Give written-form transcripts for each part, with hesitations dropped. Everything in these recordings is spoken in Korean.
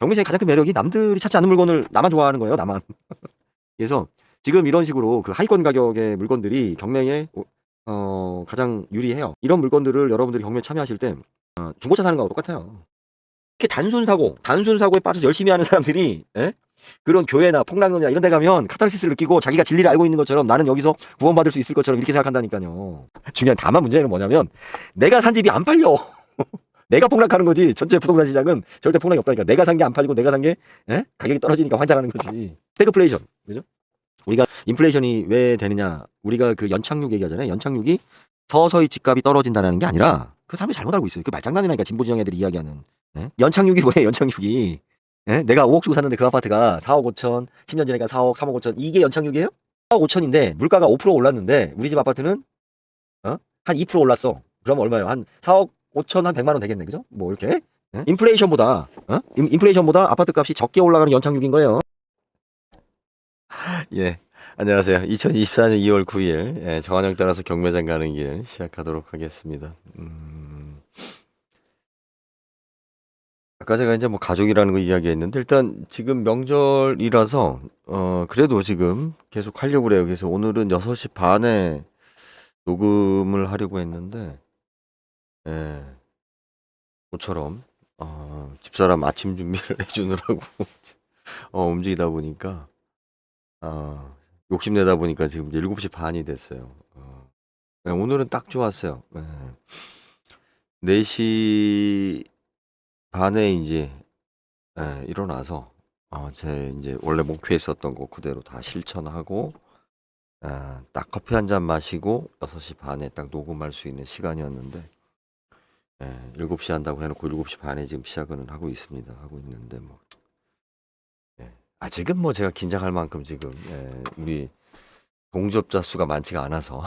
경매장의 가장 큰 매력이 남들이 찾지 않는 물건을 나만 좋아하는 거예요, 나만. 그래서 지금 이런 식으로 그 하위권 가격의 물건들이 경매에 가장 유리해요. 이런 물건들을 여러분들이 경매에 참여하실 때 중고차 사는 거하고 똑같아요. 이렇게 단순 사고에 빠져서 열심히 하는 사람들이 그런 교회나 폭락론이나 이런 데 가면 카타르시스를 느끼고 자기가 진리를 알고 있는 것처럼 나는 여기서 구원받을 수 있을 것처럼 이렇게 생각한다니까요. 중요한 다만 문제는 뭐냐면 내가 산 집이 안 팔려. 내가 폭락하는 거지. 전체 부동산 시장은 절대 폭락이 없다니까. 내가 산 게 안 팔리고 내가 산 게 가격이 떨어지니까 환장하는 거지. 스태그플레이션. 그죠? 우리가 인플레이션이 왜 되느냐. 우리가 그 연착륙 얘기하잖아요. 연착륙이 서서히 집값이 떨어진다는 게 아니라 그 사람이 잘못 알고 있어요. 그 말장난이라니까 진보 진영 애들이 이야기하는. 연착륙이 뭐예요? 연착륙이. 내가 5억 주고 샀는데 그 아파트가 4억 5천, 10년 전에가 4억, 3억 5천. 이게 연착륙이에요? 4억 5천인데 물가가 5% 올랐는데 우리 집 아파트는 한 2% 올랐어. 그러면 얼마예요? 한 4억 5천 한 100만 원 되겠네. 그죠? 뭐 이렇게. 인플레이션보다 인플레이션보다 아파트 값이 적게 올라가는 연착륙인 거예요. 예. 안녕하세요. 2024년 2월 9일 정한영 따라서 경매장 가는 길 시작하도록 하겠습니다. 아까 제가 이제 뭐 가족이라는 거 이야기했는데 일단 지금 명절이라서 그래도 지금 계속 하려고 그래요. 그래서 오늘은 6시 반에 녹음을 하려고 했는데 모처럼 집사람 아침 준비를 해주느라고 움직이다 보니까 욕심내다 보니까 지금 이제 7시 반이 됐어요. 오늘은 딱 좋았어요. 4시 반에 이제 일어나서 제 이제 원래 목표했었던 거 그대로 다 실천하고 딱 커피 한 잔 마시고 6시 반에 딱 녹음할 수 있는 시간이었는데 7시 한다고 해놓고 7시 반에 지금 시작은 하고 있습니다. 하고 있는데 뭐 아직은 뭐 제가 긴장할 만큼 지금 우리 동접자 수가 많지가 않아서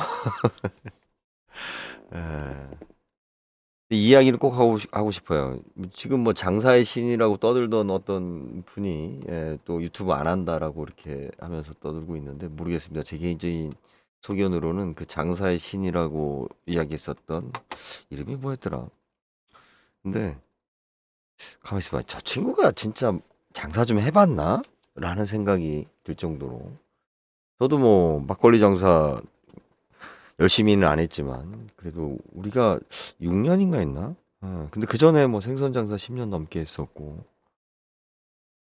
이 이야기를 꼭 하고 싶어요. 지금 뭐 장사의 신이라고 떠들던 어떤 분이 또 유튜브 안 한다라고 이렇게 하면서 떠들고 있는데 모르겠습니다. 제 개인적인 소견으로는 그 장사의 신이라고 이야기했었던 이름이 뭐였더라. 근데 가만히 있어봐. 저 친구가 진짜 장사 좀 해봤나? 라는 생각이 들 정도로 저도 뭐 막걸리 장사 열심히는 안 했지만 그래도 우리가 6년인가 했나? 근데 그 전에 뭐 생선 장사 10년 넘게 했었고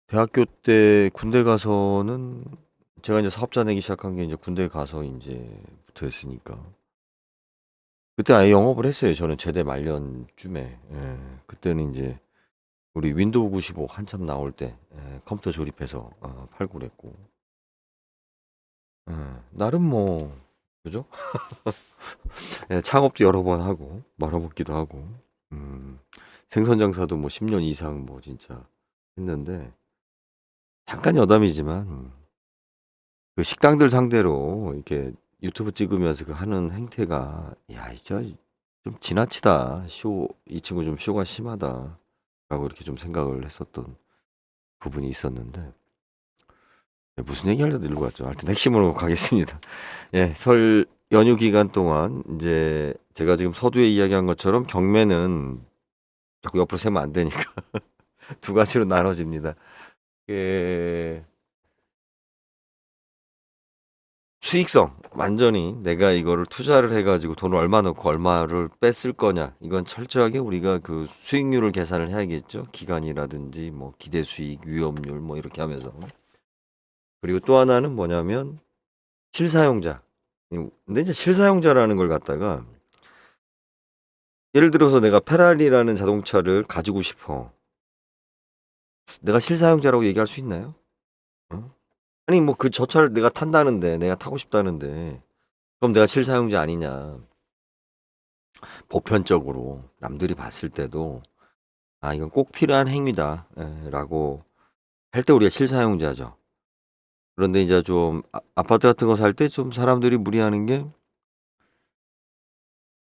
대학교 때 군대 가서는 제가 이제 사업자 내기 시작한 게 이제 군대 가서 이제부터 했으니까 그때 아예 영업을 했어요. 저는 제대 말년쯤에 그때는 이제 우리 윈도우 95 한참 나올 때 컴퓨터 조립해서 팔고 그랬고 나름 뭐 그죠? 창업도 여러 번 하고 말아먹기도 하고 생선 장사도 뭐 10년 이상 뭐 진짜 했는데 잠깐 여담이지만 그 식당들 상대로 이렇게 유튜브 찍으면서 그 하는 행태가 야 진짜 좀 지나치다. 이 친구 좀 쇼가 심하다라고 이렇게 좀 생각을 했었던 부분이 있었는데 무슨 얘기하려다 일로 갔죠. 하여튼 핵심으로 가겠습니다. 설 연휴 기간 동안 이제 제가 지금 서두에 이야기한 것처럼 경매는 자꾸 옆으로 세면 안 되니까 두 가지로 나눠집니다. 수익성 완전히 내가 이거를 투자를 해가지고 돈을 얼마 넣고 얼마를 뺐을 거냐 이건 철저하게 우리가 그 수익률을 계산을 해야겠죠. 기간이라든지 뭐 기대 수익, 위험률 뭐 이렇게 하면서 그리고 또 하나는 뭐냐면 실사용자. 근데 이제 실사용자라는 걸 갖다가 예를 들어서 내가 페라리라는 자동차를 가지고 싶어. 내가 실사용자라고 얘기할 수 있나요? 아니 뭐 그 저 차를 내가 탄다는데 내가 타고 싶다는데 그럼 내가 실사용자 아니냐. 보편적으로 남들이 봤을 때도 이건 꼭 필요한 행위다 라고 할 때 우리가 실사용자죠. 그런데 이제 좀 아파트 같은 거 살 때 좀 사람들이 무리하는 게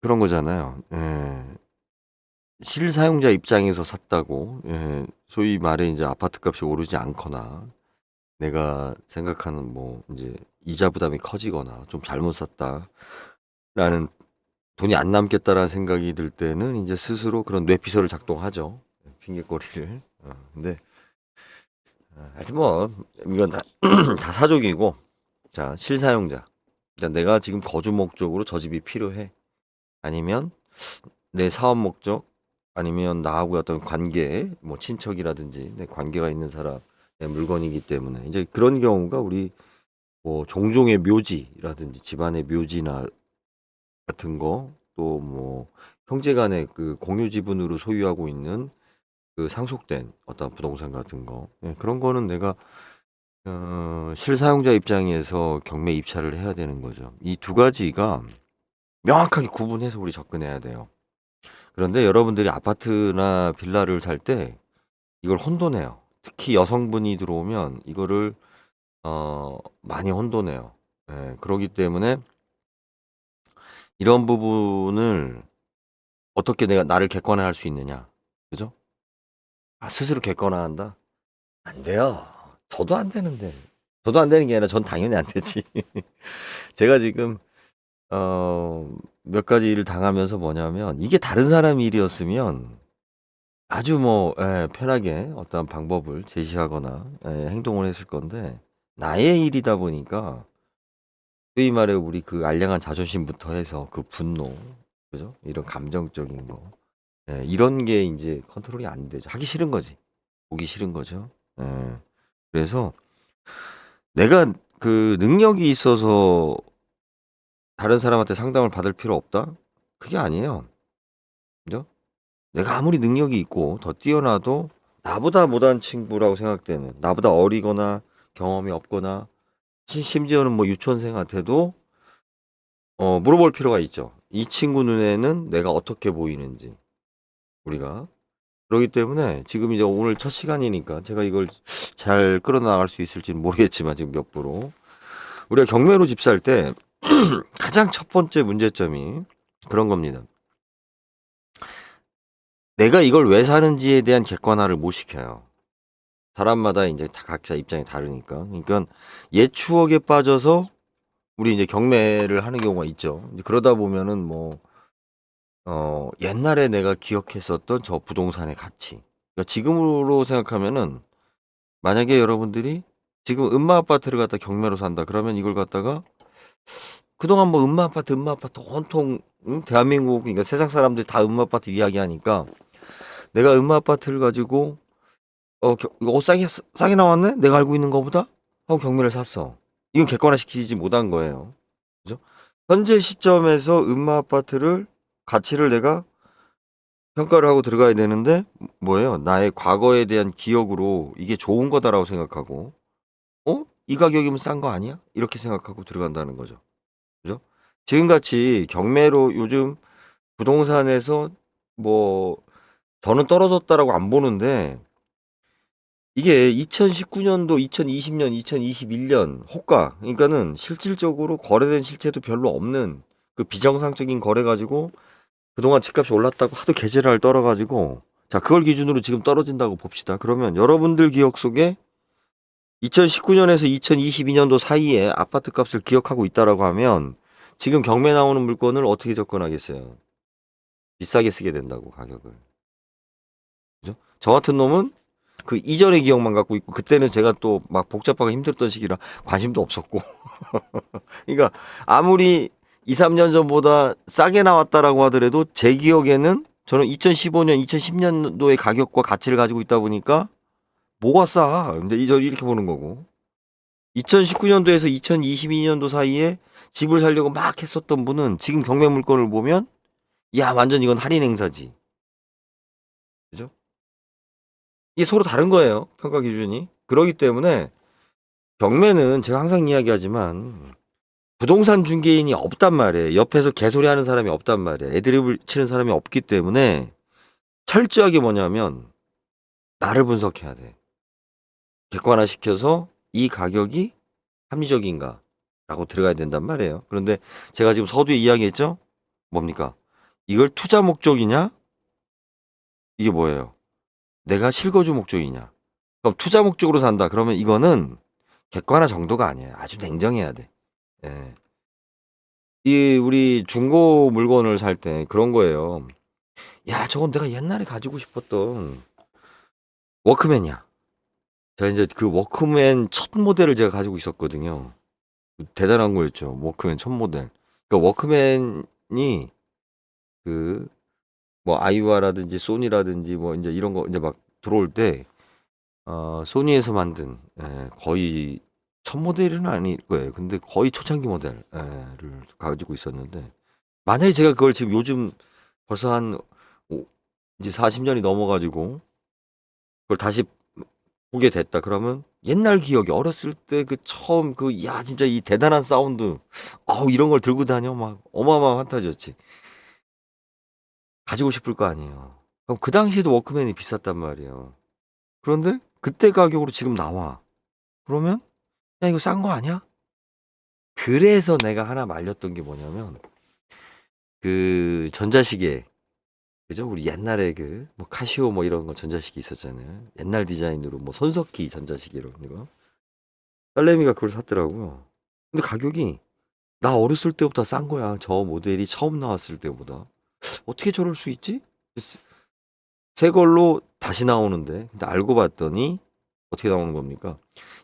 그런 거잖아요. 실사용자 입장에서 샀다고 소위 말해 이제 아파트 값이 오르지 않거나 내가 생각하는 뭐 이제 이자 부담이 커지거나 좀 잘못 샀다라는 돈이 안 남겠다라는 생각이 들 때는 이제 스스로 그런 뇌피서를 작동하죠. 핑계거리를. 근데 하여튼 뭐 이건 다, 다 사족이고, 자, 실사용자. 그러니까 내가 지금 거주 목적으로 저 집이 필요해. 아니면 내 사업 목적, 아니면 나하고 어떤 관계, 뭐 친척이라든지 내 관계가 있는 사람의 물건이기 때문에 이제 그런 경우가 우리 뭐 종종의 묘지라든지 집안의 묘지나 같은 거, 또 뭐 형제 간의 그 공유 지분으로 소유하고 있는 그 상속된 어떤 부동산 같은 거, 예, 그런 거는 내가 실사용자 입장에서 경매 입찰을 해야 되는 거죠. 이 두 가지가 명확하게 구분해서 우리 접근해야 돼요. 그런데 여러분들이 아파트나 빌라를 살 때 이걸 혼돈해요. 특히 여성분이 들어오면 이거를 많이 혼돈해요. 예, 그러기 때문에 이런 부분을 어떻게 내가 나를 객관화할 수 있느냐, 그죠? 아, 스스로 객관화한다? 안 돼요. 저도 안 되는데. 저도 안 되는 게 아니라 전 당연히 안 되지. 제가 지금 몇 가지 일을 당하면서 뭐냐면, 이게 다른 사람 일이었으면 아주 뭐, 예, 편하게 어떤 방법을 제시하거나, 예, 행동을 했을 건데, 나의 일이다 보니까 소위 말해 우리 그 알량한 자존심부터 해서 그 분노, 그죠? 이런 감정적인 거, 예, 이런 게 이제 컨트롤이 안 되죠. 하기 싫은 거지. 보기 싫은 거죠. 예. 그래서 내가 그 능력이 있어서 다른 사람한테 상담을 받을 필요 없다? 그게 아니에요. 그죠? 내가 아무리 능력이 있고 더 뛰어나도 나보다 못한 친구라고 생각되는, 나보다 어리거나 경험이 없거나 심지어는 뭐 유치원생한테도 물어볼 필요가 있죠. 이 친구 눈에는 내가 어떻게 보이는지, 우리가. 그렇기 때문에 지금 이제 오늘 첫 시간이니까 제가 이걸 잘 끌어나갈 수 있을지는 모르겠지만, 지금 몇 프로 우리가 경매로 집 살 때 가장 첫 번째 문제점이 그런 겁니다. 내가 이걸 왜 사는지에 대한 객관화를 못 시켜요. 사람마다 이제 다 각자 입장이 다르니까. 그러니까 옛 추억에 빠져서 우리 이제 경매를 하는 경우가 있죠. 이제 그러다 보면은 뭐 옛날에 내가 기억했었던 저 부동산의 가치. 그러니까 지금으로 생각하면은, 만약에 여러분들이 지금 음마 아파트를 갖다 경매로 산다. 그러면 이걸 갖다가 그동안 뭐 음마 아파트 온통, 응? 대한민국, 그러니까 세상 사람들이 다 음마 아파트 이야기하니까 내가 음마 아파트를 가지고 이거 싸게 나왔네? 내가 알고 있는 거보다? 하고 경매를 샀어. 이건 객관화시키지 못한 거예요. 그죠? 현재 시점에서 음마 아파트를 가치를 내가 평가를 하고 들어가야 되는데, 뭐예요? 나의 과거에 대한 기억으로 이게 좋은 거다라고 생각하고, 이 가격이면 싼 거 아니야? 이렇게 생각하고 들어간다는 거죠. 그죠? 지금같이 경매로 요즘 부동산에서 뭐 저는 떨어졌다라고 안 보는데, 이게 2019년도, 2020년, 2021년 호가, 그러니까는 실질적으로 거래된 실체도 별로 없는 그 비정상적인 거래 가지고 그동안 집값이 올랐다고 하도 개재랄 떨어가지고, 자, 그걸 기준으로 지금 떨어진다고 봅시다. 그러면 여러분들 기억 속에 2019년에서 2022년도 사이에 아파트 값을 기억하고 있다라고 하면 지금 경매 나오는 물건을 어떻게 접근하겠어요? 비싸게 쓰게 된다고, 가격을. 그죠? 저 같은 놈은 그 이전의 기억만 갖고 있고, 그때는 제가 또 막 복잡하고 힘들었던 시기라 관심도 없었고. 그러니까 아무리 2, 3년 전보다 싸게 나왔다라고 하더라도 제 기억에는 저는 2015년, 2010년도의 가격과 가치를 가지고 있다 보니까 뭐가 싸? 근데 이렇게 보는 거고. 2019년도에서 2022년도 사이에 집을 살려고 막 했었던 분은 지금 경매 물건을 보면, 야, 완전 이건 할인 행사지. 그죠? 이게 서로 다른 거예요, 평가 기준이. 그러기 때문에 경매는 제가 항상 이야기하지만 부동산 중개인이 없단 말이에요. 옆에서 개소리 하는 사람이 없단 말이에요. 애드립을 치는 사람이 없기 때문에 철저하게 뭐냐면 나를 분석해야 돼. 객관화시켜서 이 가격이 합리적인가 라고 들어가야 된단 말이에요. 그런데 제가 지금 서두에 이야기했죠? 뭡니까? 이걸 투자 목적이냐? 이게 뭐예요? 내가 실거주 목적이냐? 그럼 투자 목적으로 산다. 그러면 이거는 객관화 정도가 아니에요. 아주 냉정해야 돼. 예. 이 우리 중고 물건을 살 때 그런 거예요. 야, 저건 내가 옛날에 가지고 싶었던 워크맨이야. 제가 이제 그 워크맨 첫 모델을 제가 가지고 있었거든요. 대단한 거였죠. 워크맨 첫 모델. 그러니까 워크맨이 그 뭐 아이와라든지 소니라든지 뭐 이제 이런 거 이제 막 들어올 때 소니에서 만든 거의 첫 모델은 아닐 거예요. 근데 거의 초창기 모델을 가지고 있었는데 만약에 제가 그걸 지금 요즘 벌써 한 이제 40년이 넘어가지고 그걸 다시 보게 됐다 그러면 옛날 기억이 어렸을 때 그 처음 야 진짜 이 대단한 사운드 이런 걸 들고 다녀 막 어마어마한 판타지였지. 가지고 싶을 거 아니에요. 그럼 그 당시에도 워크맨이 비쌌단 말이에요. 그런데 그때 가격으로 지금 나와. 그러면 야 이거 싼 거 아니야? 그래서 내가 하나 말렸던 게 뭐냐면 그 전자시계 그죠? 우리 옛날에 뭐 카시오 뭐 이런 거 전자시계 있었잖아요. 옛날 디자인으로 뭐 손석희 전자시계 이런 거. 딸내미가 그걸 샀더라고요. 근데 가격이 나 어렸을 때보다 싼 거야. 저 모델이 처음 나왔을 때보다. 어떻게 저럴 수 있지? 새 걸로 다시 나오는데. 근데 알고 봤더니 어떻게 나오는 겁니까?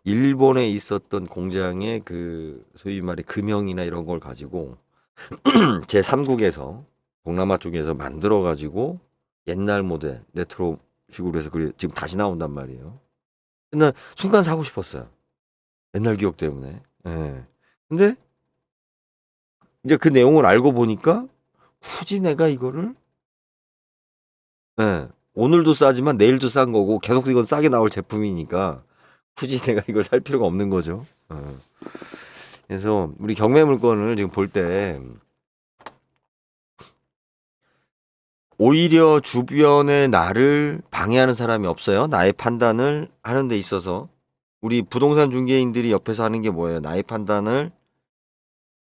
일본에 있었던 공장의 소위 말해 금형이나 이런 걸 가지고 제 3국에서 동남아 쪽에서 만들어 가지고 옛날 모델 레트로식으로 해서 지금 다시 나온단 말이에요. 근데 순간 사고 싶었어요. 옛날 기억 때문에. 예. 근데 이제 그 내용을 알고 보니까 굳이 내가 이거를 오늘도 싸지만 내일도 싼 거고 계속 이건 싸게 나올 제품이니까 굳이 내가 이걸 살 필요가 없는 거죠. 그래서 우리 경매 물건을 지금 볼 때 오히려 주변에 나를 방해하는 사람이 없어요. 나의 판단을 하는 데 있어서 우리 부동산 중개인들이 옆에서 하는 게 뭐예요? 나의 판단을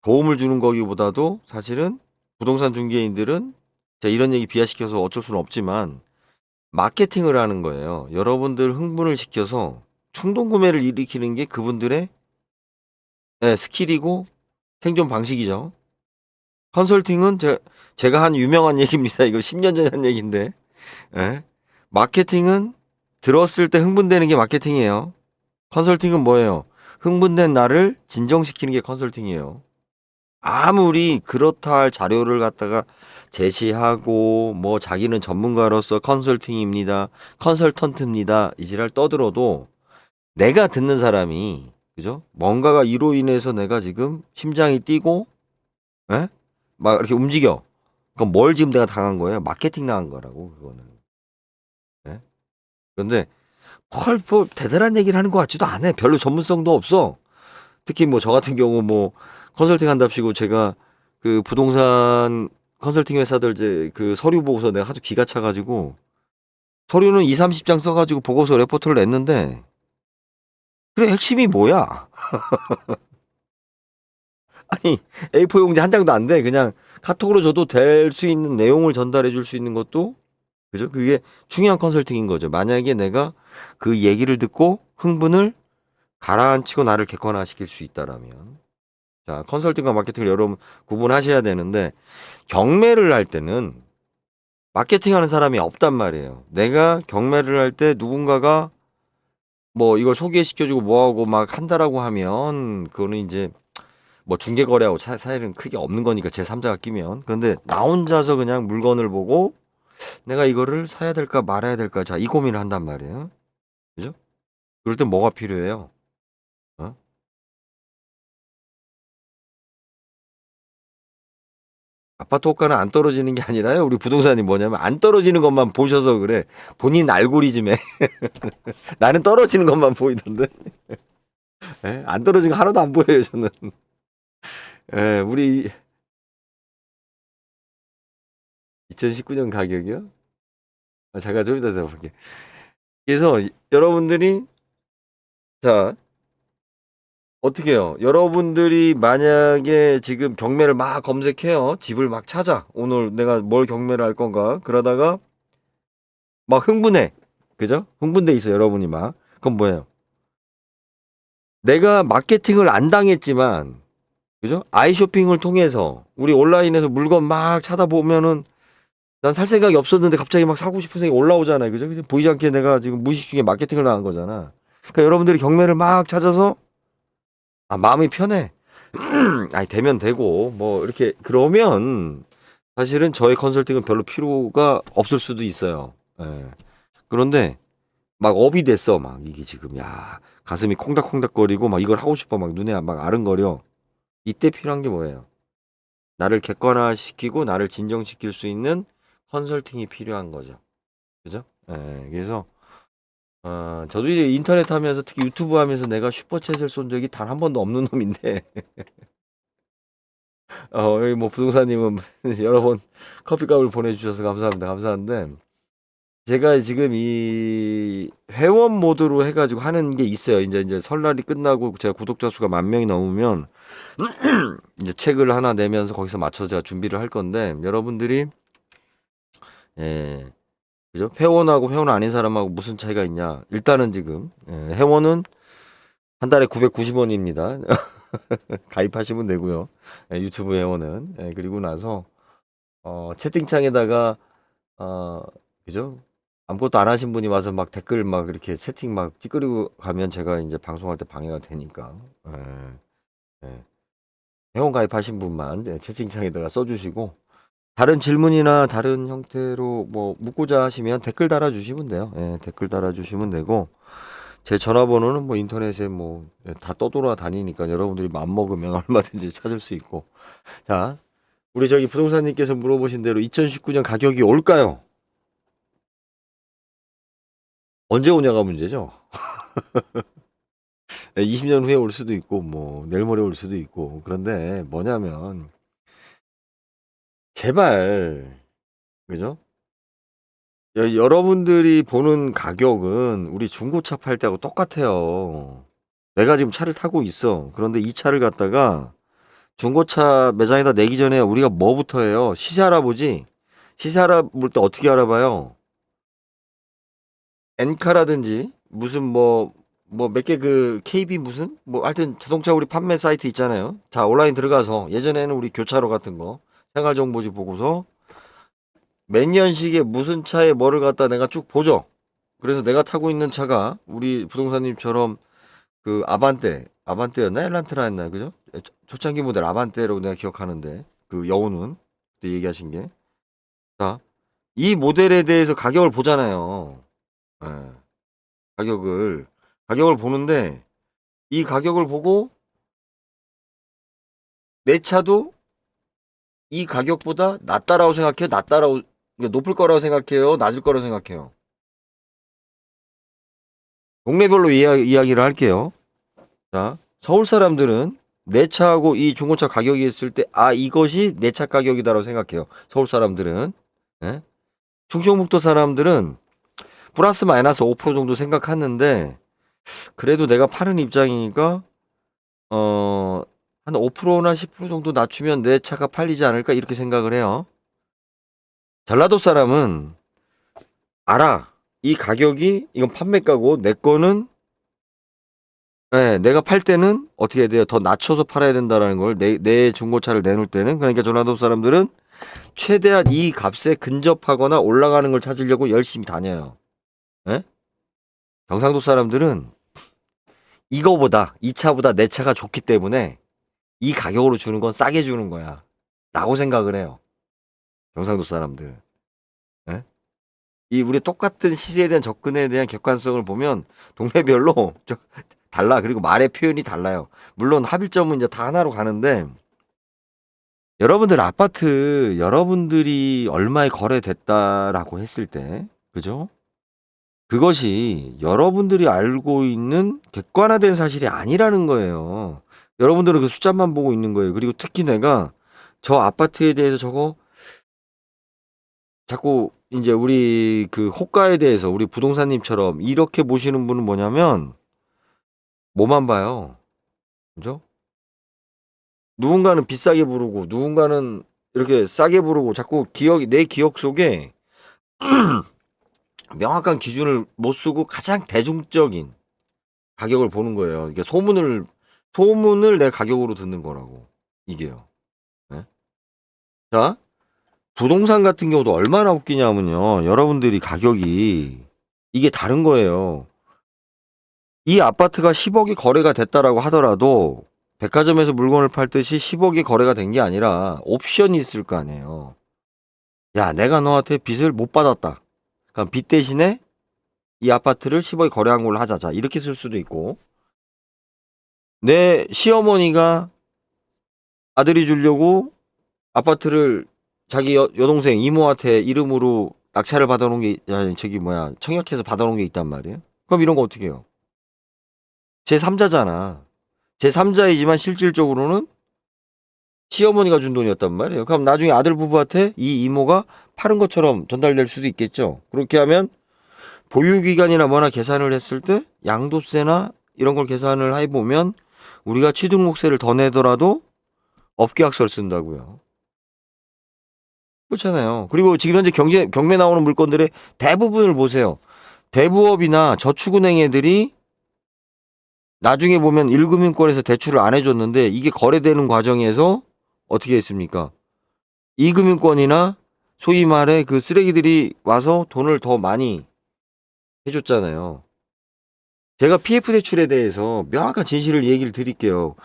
도움을 주는 거기보다도 사실은 부동산 중개인들은 제가 이런 얘기 비하시켜서 어쩔 수는 없지만 마케팅을 하는 거예요. 여러분들 흥분을 시켜서 충동 구매를 일으키는 게 그분들의 스킬이고 생존 방식이죠. 컨설팅은 제가 한 유명한 얘기입니다. 이거 10년 전에 한 얘기인데. 마케팅은 들었을 때 흥분되는 게 마케팅이에요. 컨설팅은 뭐예요? 흥분된 나를 진정시키는 게 컨설팅이에요. 아무리 그렇다 할 자료를 갖다가 제시하고 뭐 자기는 전문가로서 컨설팅입니다. 컨설턴트입니다. 이 지랄 떠들어도 내가 듣는 사람이 그죠? 뭔가가 이로 인해서 내가 지금 심장이 뛰고 막 이렇게 움직여. 그럼 뭘 지금 내가 당한 거예요? 마케팅 당한 거라고 그거는. 그런데 뭐 대단한 얘기를 하는 것 같지도 않아. 별로 전문성도 없어. 특히 뭐 저 같은 경우 뭐 컨설팅 한답시고 제가 그 부동산 컨설팅 회사들 이제 그 서류 보고서 내가 하도 기가 차가지고 서류는 2, 30장 써가지고 보고서 레포트를 냈는데 그래 핵심이 뭐야? 아니 A4 용지 한 장도 안 돼. 그냥 카톡으로 줘도 될 수 있는 내용을 전달해 줄 수 있는 것도 그죠? 그게 중요한 컨설팅인 거죠. 만약에 내가 그 얘기를 듣고 흥분을 가라앉히고 나를 객관화시킬 수 있다라면 자 컨설팅과 마케팅을 여러분 구분하셔야 되는데 경매를 할 때는 마케팅하는 사람이 없단 말이에요. 내가 경매를 할 때 누군가가 뭐 이걸 소개시켜주고 뭐하고 막 한다라고 하면 그거는 이제 뭐 중개거래하고 사이는 크게 없는 거니까 제3자가 끼면 그런데 나 혼자서 그냥 물건을 보고 내가 이거를 사야 될까 말아야 될까 자 이 고민을 한단 말이에요. 그죠? 그럴 땐 뭐가 필요해요? 아파트 호가는 안 떨어지는 게 아니라요. 우리 부동산이 뭐냐면 안 떨어지는 것만 보셔서 그래. 본인 알고리즘에 나는 떨어지는 것만 보이던데. 안 떨어지는 거 하나도 안 보여요 저는. 우리 2019년 가격이요? 잠깐 좀 이따 볼게. 그래서 여러분들이 자 어떻게 해요? 여러분들이 만약에 지금 경매를 막 검색해요. 집을 막 찾아. 오늘 내가 뭘 경매를 할 건가? 그러다가 막 흥분해. 그죠? 흥분돼 있어 여러분이 막. 그럼 뭐예요? 내가 마케팅을 안 당했지만 그죠? 아이쇼핑을 통해서 우리 온라인에서 물건 막 찾아보면은 난 살 생각이 없었는데 갑자기 막 사고 싶은 생각이 올라오잖아요. 그죠? 보이지 않게 내가 지금 무의식 중에 마케팅을 당한 거잖아. 그러니까 여러분들이 경매를 막 찾아서 마음이 편해. 아니 되면 되고 뭐 이렇게 그러면 사실은 저의 컨설팅은 별로 필요가 없을 수도 있어요. 예. 그런데 막 업이 됐어. 막 이게 지금 야 가슴이 콩닥콩닥거리고 막 이걸 하고 싶어. 막 눈에 막 아른거려. 이때 필요한 게 뭐예요? 나를 객관화시키고 나를 진정시킬 수 있는 컨설팅이 필요한 거죠. 그죠? 예. 그래서 저도 이제 인터넷 하면서 특히 유튜브 하면서 내가 슈퍼챗을 쏜 적이 단 한 번도 없는 놈인데 여기 뭐 부동산님은 여러 번 커피값을 보내주셔서 감사합니다. 감사한데 제가 지금 이 회원 모드로 해가지고 하는 게 있어요. 이제 설날이 끝나고 제가 구독자 수가 10,000명이 넘으면 이제 책을 하나 내면서 거기서 맞춰서 제가 준비를 할 건데 여러분들이 예, 그죠? 회원하고 회원 아닌 사람하고 무슨 차이가 있냐? 일단은 지금 회원은 한 달에 990원입니다. 가입하시면 되고요. 유튜브 회원은 그리고 나서 채팅창에다가 그죠? 아무것도 안 하신 분이 와서 막 댓글 막 이렇게 채팅 막 찌끄리고 가면 제가 이제 방송할 때 방해가 되니까 회원 가입하신 분만 채팅창에다가 써주시고 다른 질문이나 다른 형태로 뭐 묻고자 하시면 댓글 달아주시면 돼요. 댓글 달아주시면 되고 제 전화번호는 뭐 인터넷에 뭐 다 떠돌아다니니까 여러분들이 맘먹으면 얼마든지 찾을 수 있고 자 우리 저기 부동산님께서 물어보신 대로 2019년 가격이 올까요? 언제 오냐가 문제죠. 20년 후에 올 수도 있고 뭐 내일 모레 올 수도 있고 그런데 뭐냐면 제발 그죠? 여러분들이 보는 가격은 우리 중고차 팔 때하고 똑같아요. 내가 지금 차를 타고 있어. 그런데 이 차를 갖다가 중고차 매장에다 내기 전에 우리가 뭐부터 해요? 시세 알아보지? 시세 알아볼 때 어떻게 알아봐요? 엔카라든지 무슨 뭐 몇 개 그 KB 무슨 뭐 하여튼 자동차 우리 판매 사이트 있잖아요. 자 온라인 들어가서 예전에는 우리 교차로 같은 거 생활정보지 보고서 몇 년식에 무슨 차에 뭐를 갖다 내가 쭉 보죠. 그래서 내가 타고 있는 차가 우리 부동산님처럼 그 아반떼였나 엘란트라였나 그죠? 초창기 모델 아반떼라고 내가 기억하는데 그 여우는 그때 얘기하신 게 자, 이 모델에 대해서 가격을 보잖아요. 예, 가격을 보는데 이 가격을 보고 내 차도 이 가격보다 낮다라고 생각해요. 그러니까 높을 거라고 생각해요. 낮을 거라고 생각해요. 동네별로 이야기를 할게요. 자, 서울 사람들은 내 차하고 이 중고차 가격이 있을 때, 이것이 내 차 가격이다라고 생각해요. 서울 사람들은. 예? 충청북도 사람들은 플러스 마이너스 5% 정도 생각하는데, 그래도 내가 파는 입장이니까, 한 5%나 10% 정도 낮추면 내 차가 팔리지 않을까, 이렇게 생각을 해요. 전라도 사람은 알아. 이 가격이, 이건 판매가고, 내 거는 내가 팔 때는 어떻게 해야 돼요? 더 낮춰서 팔아야 된다라는 걸 내 중고차를 내놓을 때는 그러니까 전라도 사람들은 최대한 이 값에 근접하거나 올라가는 걸 찾으려고 열심히 다녀요. 예? 경상도 사람들은 이거보다 이 차보다 내 차가 좋기 때문에 이 가격으로 주는 건 싸게 주는 거야. 라고 생각을 해요. 경상도 사람들. 예? 이 우리 똑같은 시세에 대한 접근에 대한 객관성을 보면 동네별로 달라. 그리고 말의 표현이 달라요. 물론 합일점은 이제 다 하나로 가는데 여러분들 아파트 여러분들이 얼마에 거래됐다라고 했을 때 그죠? 그것이 여러분들이 알고 있는 객관화된 사실이 아니라는 거예요. 여러분들은 그 숫자만 보고 있는 거예요. 그리고 특히 내가 저 아파트에 대해서 저거 자꾸 이제 우리 그 호가에 대해서 우리 부동산님처럼 이렇게 보시는 분은 뭐냐면 뭐만 봐요. 그죠? 누군가는 비싸게 부르고 누군가는 이렇게 싸게 부르고 자꾸 내 기억 속에 명확한 기준을 못 쓰고 가장 대중적인 가격을 보는 거예요. 이게 소문을 내 가격으로 듣는 거라고. 이게요. 네? 자, 부동산 같은 경우도 얼마나 웃기냐면요. 여러분들이 가격이 이게 다른 거예요. 이 아파트가 10억이 거래가 됐다라고 하더라도 백화점에서 물건을 팔듯이 10억이 거래가 된 게 아니라 옵션이 있을 거 아니에요. 야, 내가 너한테 빚을 못 받았다. 그럼 빚 대신에 이 아파트를 10억에 거래한 걸로 하자. 자, 이렇게 쓸 수도 있고, 내 시어머니가 아들이 주려고 아파트를 자기 여동생 이모한테 이름으로 낙찰을 받아놓은 게, 아니, 저기 뭐야, 청약해서 받아놓은 게 있단 말이에요. 그럼 이런 거 어떻게 해요? 제3자잖아. 제3자이지만 실질적으로는 시어머니가 준 돈이었단 말이에요. 그럼 나중에 아들 부부한테 이 이모가 파는 것처럼 전달될 수도 있겠죠. 그렇게 하면 보유기간이나 뭐나 계산을 했을 때 양도세나 이런 걸 계산을 해보면 우리가 취등록세를 더 내더라도 업계약서를 쓴다고요. 그렇잖아요. 그리고 지금 현재 경매 나오는 물건들의 대부분을 보세요. 대부업이나 저축은행 애들이 나중에 보면 1금융권에서 대출을 안 해줬는데 이게 거래되는 과정에서 어떻게 했습니까? 2금융권이나 소위 말해 그 쓰레기들이 와서 돈을 더 많이 해줬잖아요. 제가 PF 대출에 대해서 명확한 진실을 얘기를 드릴게요.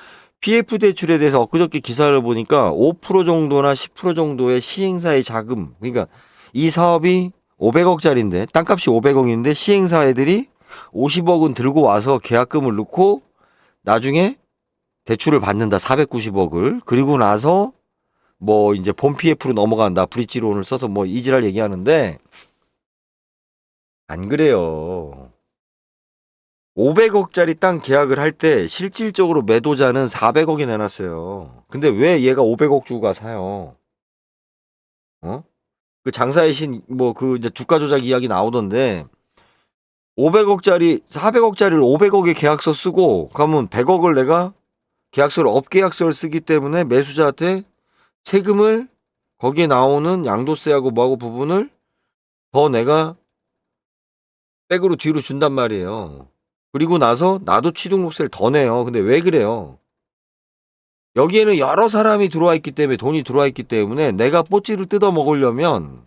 PF 대출에 대해서 엊그저께 기사를 보니까 5% 정도나 10% 정도의 시행사의 자금, 그러니까 이 사업이 500억짜리인데 땅값이 500억인데 시행사 애들이 50억은 들고 와서 계약금을 넣고 나중에 대출을 받는다. 490억을. 그리고 나서 뭐 이제 본 PF로 넘어간다. 브릿지론을 써서 뭐 이지랄 얘기하는데 안 그래요. 500억짜리 땅 계약을 할 때 실질적으로 매도자는 400억이 내놨어요. 근데 왜 얘가 500억 주고 사요? 어? 그 장사의 신 뭐 그 이제 주가 조작 이야기 나오던데 500억짜리 400억짜리를 500억에 계약서 쓰고 그러면 100억을 내가 계약서를 업계약서를 쓰기 때문에 매수자한테 세금을 거기에 나오는 양도세하고 뭐하고 부분을 더 내가 백으로 뒤로 준단 말이에요. 그리고 나서 나도 취등록세를 더 내요. 근데 왜 그래요? 여기에는 여러 사람이 들어와 있기 때문에 돈이 들어와 있기 때문에 내가 뽀찌를 뜯어 먹으려면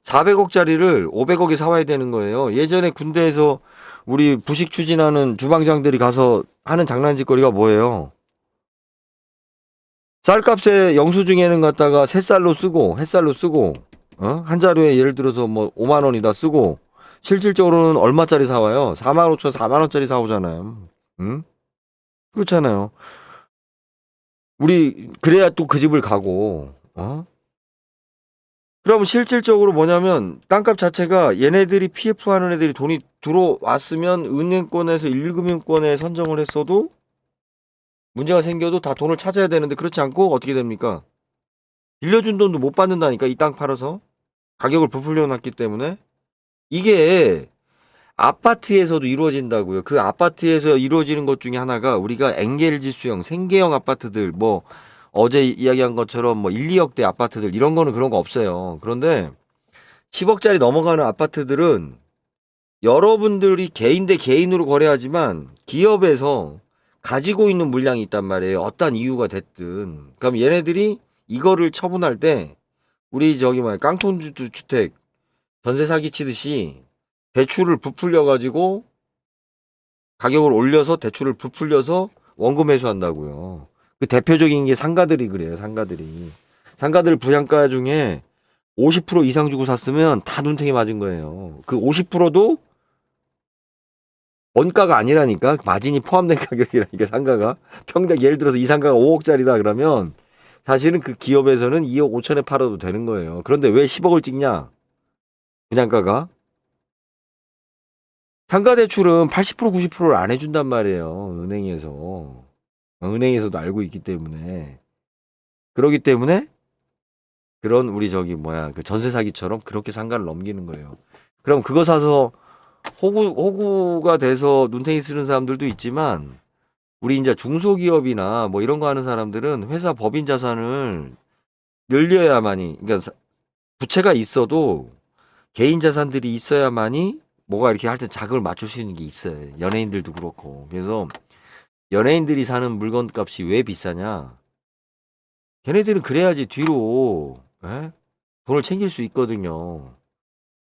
400억짜리를 500억에 사와야 되는 거예요. 예전에 군대에서 우리 부식 추진하는 주방장들이 가서 하는 장난짓거리가 뭐예요? 쌀값에 영수증에는 갖다가 햇살로 쓰고 한 자루에 예를 들어서 뭐 5만 원이다 쓰고 실질적으로는 얼마짜리 사와요? 4만 5천 4만 원짜리 사오잖아요. 응? 그렇잖아요. 우리 그래야 또 그 집을 가고 그럼 실질적으로 뭐냐면 땅값 자체가 얘네들이 PF 하는 애들이 돈이 들어왔으면 은행권에서 1금융권에 선정을 했어도 문제가 생겨도 다 돈을 찾아야 되는데 그렇지 않고 어떻게 됩니까? 빌려준 돈도 못 받는다니까. 이 땅 팔아서 가격을 부풀려 놨기 때문에 이게 아파트에서도 이루어진다고요. 그 아파트에서 이루어지는 것 중에 하나가 우리가 엔겔지수형 생계형 아파트들 뭐 어제 이야기한 것처럼 뭐 1, 2억대 아파트들 이런 거는 그런 거 없어요. 그런데 10억짜리 넘어가는 아파트들은 여러분들이 개인 대 개인으로 거래하지만 기업에서 가지고 있는 물량이 있단 말이에요. 어떤 이유가 됐든. 그럼 얘네들이 이거를 처분할 때 우리 저기 뭐야 깡통주택 전세 사기 치듯이 대출을 부풀려 가지고 가격을 올려서 대출을 부풀려서 원금 회수한다고요. 그 대표적인 게 상가들이 그래요. 상가들 분양가 중에 50% 이상 주고 샀으면 다 눈탱이 맞은 거예요. 그 50%도 원가가 아니라니까. 마진이 포함된 가격이라니까. 상가가 평당 예를 들어서 이 상가가 5억짜리다 그러면 사실은 그 기업에서는 2억 5천에 팔아도 되는 거예요. 그런데 왜 10억을 찍냐? 분양가가. 상가 대출은 80% 90%를 안 해준단 말이에요. 은행에서. 은행에서도 알고 있기 때문에. 그러기 때문에 그런 우리 저기 뭐야 그 전세 사기처럼 그렇게 상가를 넘기는 거예요. 그럼 그거 사서 호구가 돼서 눈탱이 쓰는 사람들도 있지만 우리 이제 중소기업이나 뭐 이런 거 하는 사람들은 회사 법인 자산을 늘려야만이 그러니까 부채가 있어도 개인 자산들이 있어야만이 뭐가 이렇게 할 때 자금을 맞출 수 있는 게 있어요. 연예인들도 그렇고. 그래서 연예인들이 사는 물건 값이 왜 비싸냐? 걔네들은 그래야지 뒤로 돈을 챙길 수 있거든요.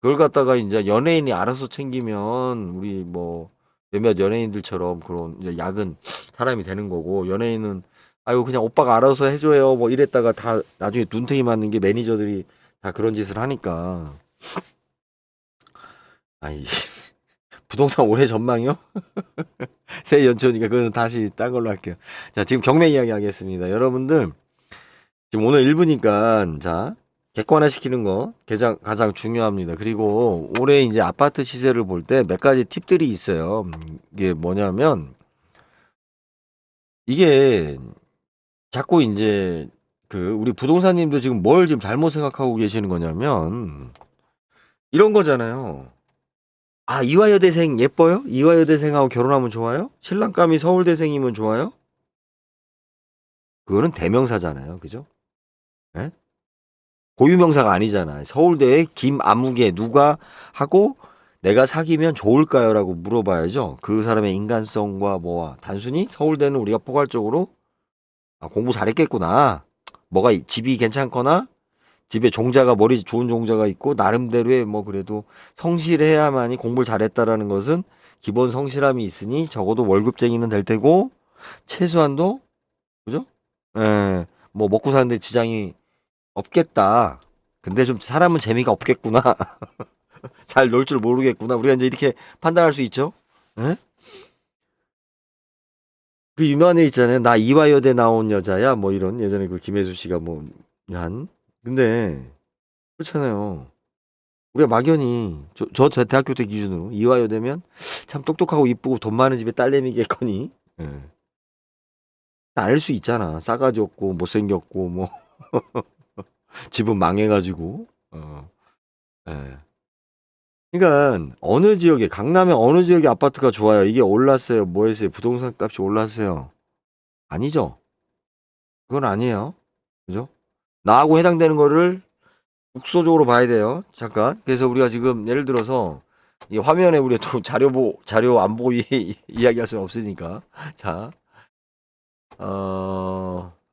그걸 갖다가 이제 연예인이 알아서 챙기면 우리 뭐 몇몇 연예인들처럼 그런 이제 야근 사람이 되는 거고, 연예인은 아유 그냥 오빠가 알아서 해줘요 뭐 이랬다가 다 나중에 눈탱이 맞는 게 매니저들이 다 그런 짓을 하니까. 아이 부동산 올해 전망이요? 새해 연초니까 그거는 다시 딴 걸로 할게요. 자, 지금 경매 이야기 하겠습니다. 여러분들 지금 오늘 1부니까 자 객관화시키는 거 가장 중요합니다. 그리고 올해 이제 아파트 시세를 볼 때 몇 가지 팁들이 있어요. 이게 뭐냐면 이게 자꾸 이제 그 우리 부동산님도 지금 뭘 지금 잘못 생각하고 계시는 거냐면 이런 거잖아요. 아, 이화여대생 예뻐요? 이화여대생하고 결혼하면 좋아요? 신랑감이 서울대생이면 좋아요? 그거는 대명사잖아요. 그죠? 예? 고유명사가 아니잖아요. 서울대에 김아무개 누가 하고 내가 사귀면 좋을까요? 라고 물어봐야죠. 그 사람의 인간성과 뭐와 단순히 서울대는 우리가 포괄적으로 아, 공부 잘했겠구나. 뭐가 집이 괜찮거나 집에 종자가 머리 좋은 종자가 있고 나름대로의 뭐 그래도 성실해야만이 공부를 잘했다라는 것은 기본 성실함이 있으니 적어도 월급쟁이는 될 테고 최소한도 그죠? 예, 뭐 먹고 사는데 지장이 없겠다. 근데 좀 사람은 재미가 없겠구나. 잘 놀 줄 모르겠구나. 우리가 이제 이렇게 판단할 수 있죠. 예? 그 유명한 애 있잖아요. 나 이화여대 나온 여자야. 뭐 이런 예전에 그 김혜수 씨가 뭐 한. 근데 그렇잖아요. 우리가 막연히 저 대학교 때 기준으로 이화여대면 참 똑똑하고 이쁘고 돈 많은 집에 딸내미겠거니. 예. 알 수 있잖아. 싸가지 없고 못생겼고 뭐 집은 망해가지고. 예. 그러니까 어느 지역에 강남의 어느 지역에 아파트가 좋아요? 이게 올랐어요? 뭐 했어요? 부동산 값이 올랐어요? 아니죠. 그건 아니에요. 그죠? 나하고 해당되는 거를 국소적으로 봐야 돼요. 잠깐. 그래서 우리가 지금 예를 들어서 이 화면에 우리가 또 자료 안 보고 이야기할 수는 없으니까. 자,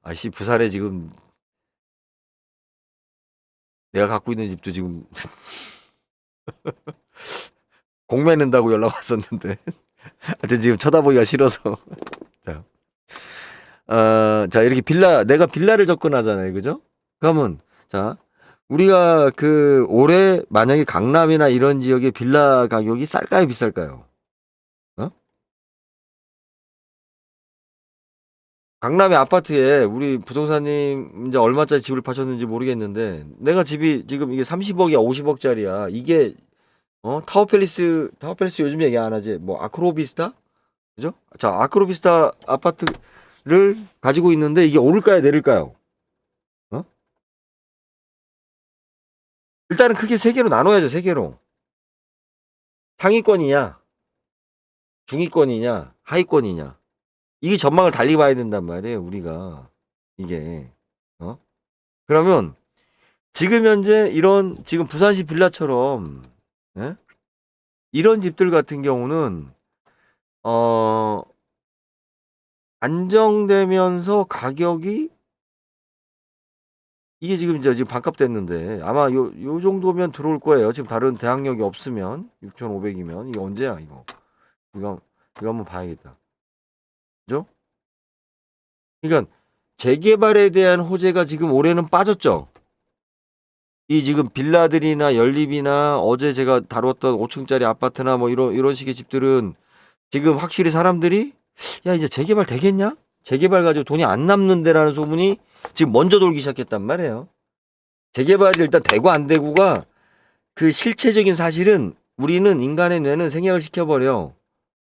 아씨 부산에 지금 내가 갖고 있는 집도 지금 공매는다고 연락 왔었는데. 하여튼 지금 쳐다보기가 싫어서. 자, 자 이렇게 내가 빌라를 접근하잖아요, 그죠? 그러면 자 우리가 그 올해 만약에 강남이나 이런 지역의 빌라 가격이 쌀까요, 비쌀까요? 어? 강남의 아파트에 우리 부동산님 이제 얼마짜리 집을 파셨는지 모르겠는데 내가 집이 지금 이게 30억이야, 50억짜리야. 이게 타워팰리스 요즘 얘기 안 하지? 뭐 아크로비스타? 그죠? 자, 아크로비스타 아파트를 가지고 있는데 이게 오를까요, 내릴까요? 어? 일단은 크게 세 개로 나눠야죠, 세 개로. 상위권이냐, 중위권이냐, 하위권이냐. 이게 전망을 달리 봐야 된단 말이에요, 우리가. 이게. 어? 그러면 지금 현재 이런 지금 부산시 빌라처럼 예? 이런 집들 같은 경우는 어 안정되면서 가격이 이게 지금 이제 지금 반값 됐는데 아마 요 정도면 들어올 거예요. 지금 다른 대항력이 없으면 6,500이면 이게 언제야 이거? 이거 이거 한번 봐야겠다. 그죠? 그러니까 재개발에 대한 호재가 지금 올해는 빠졌죠. 이 지금 빌라들이나 연립이나 어제 제가 다뤘던 5층짜리 아파트나 뭐 이런 식의 집들은 지금 확실히 사람들이 야 이제 재개발 되겠냐? 재개발 가지고 돈이 안 남는데라는 소문이 지금 먼저 돌기 시작했단 말이에요. 재개발이 일단 되고 안 되고가 그 실체적인 사실은 우리는 인간의 뇌는 생략을 시켜버려.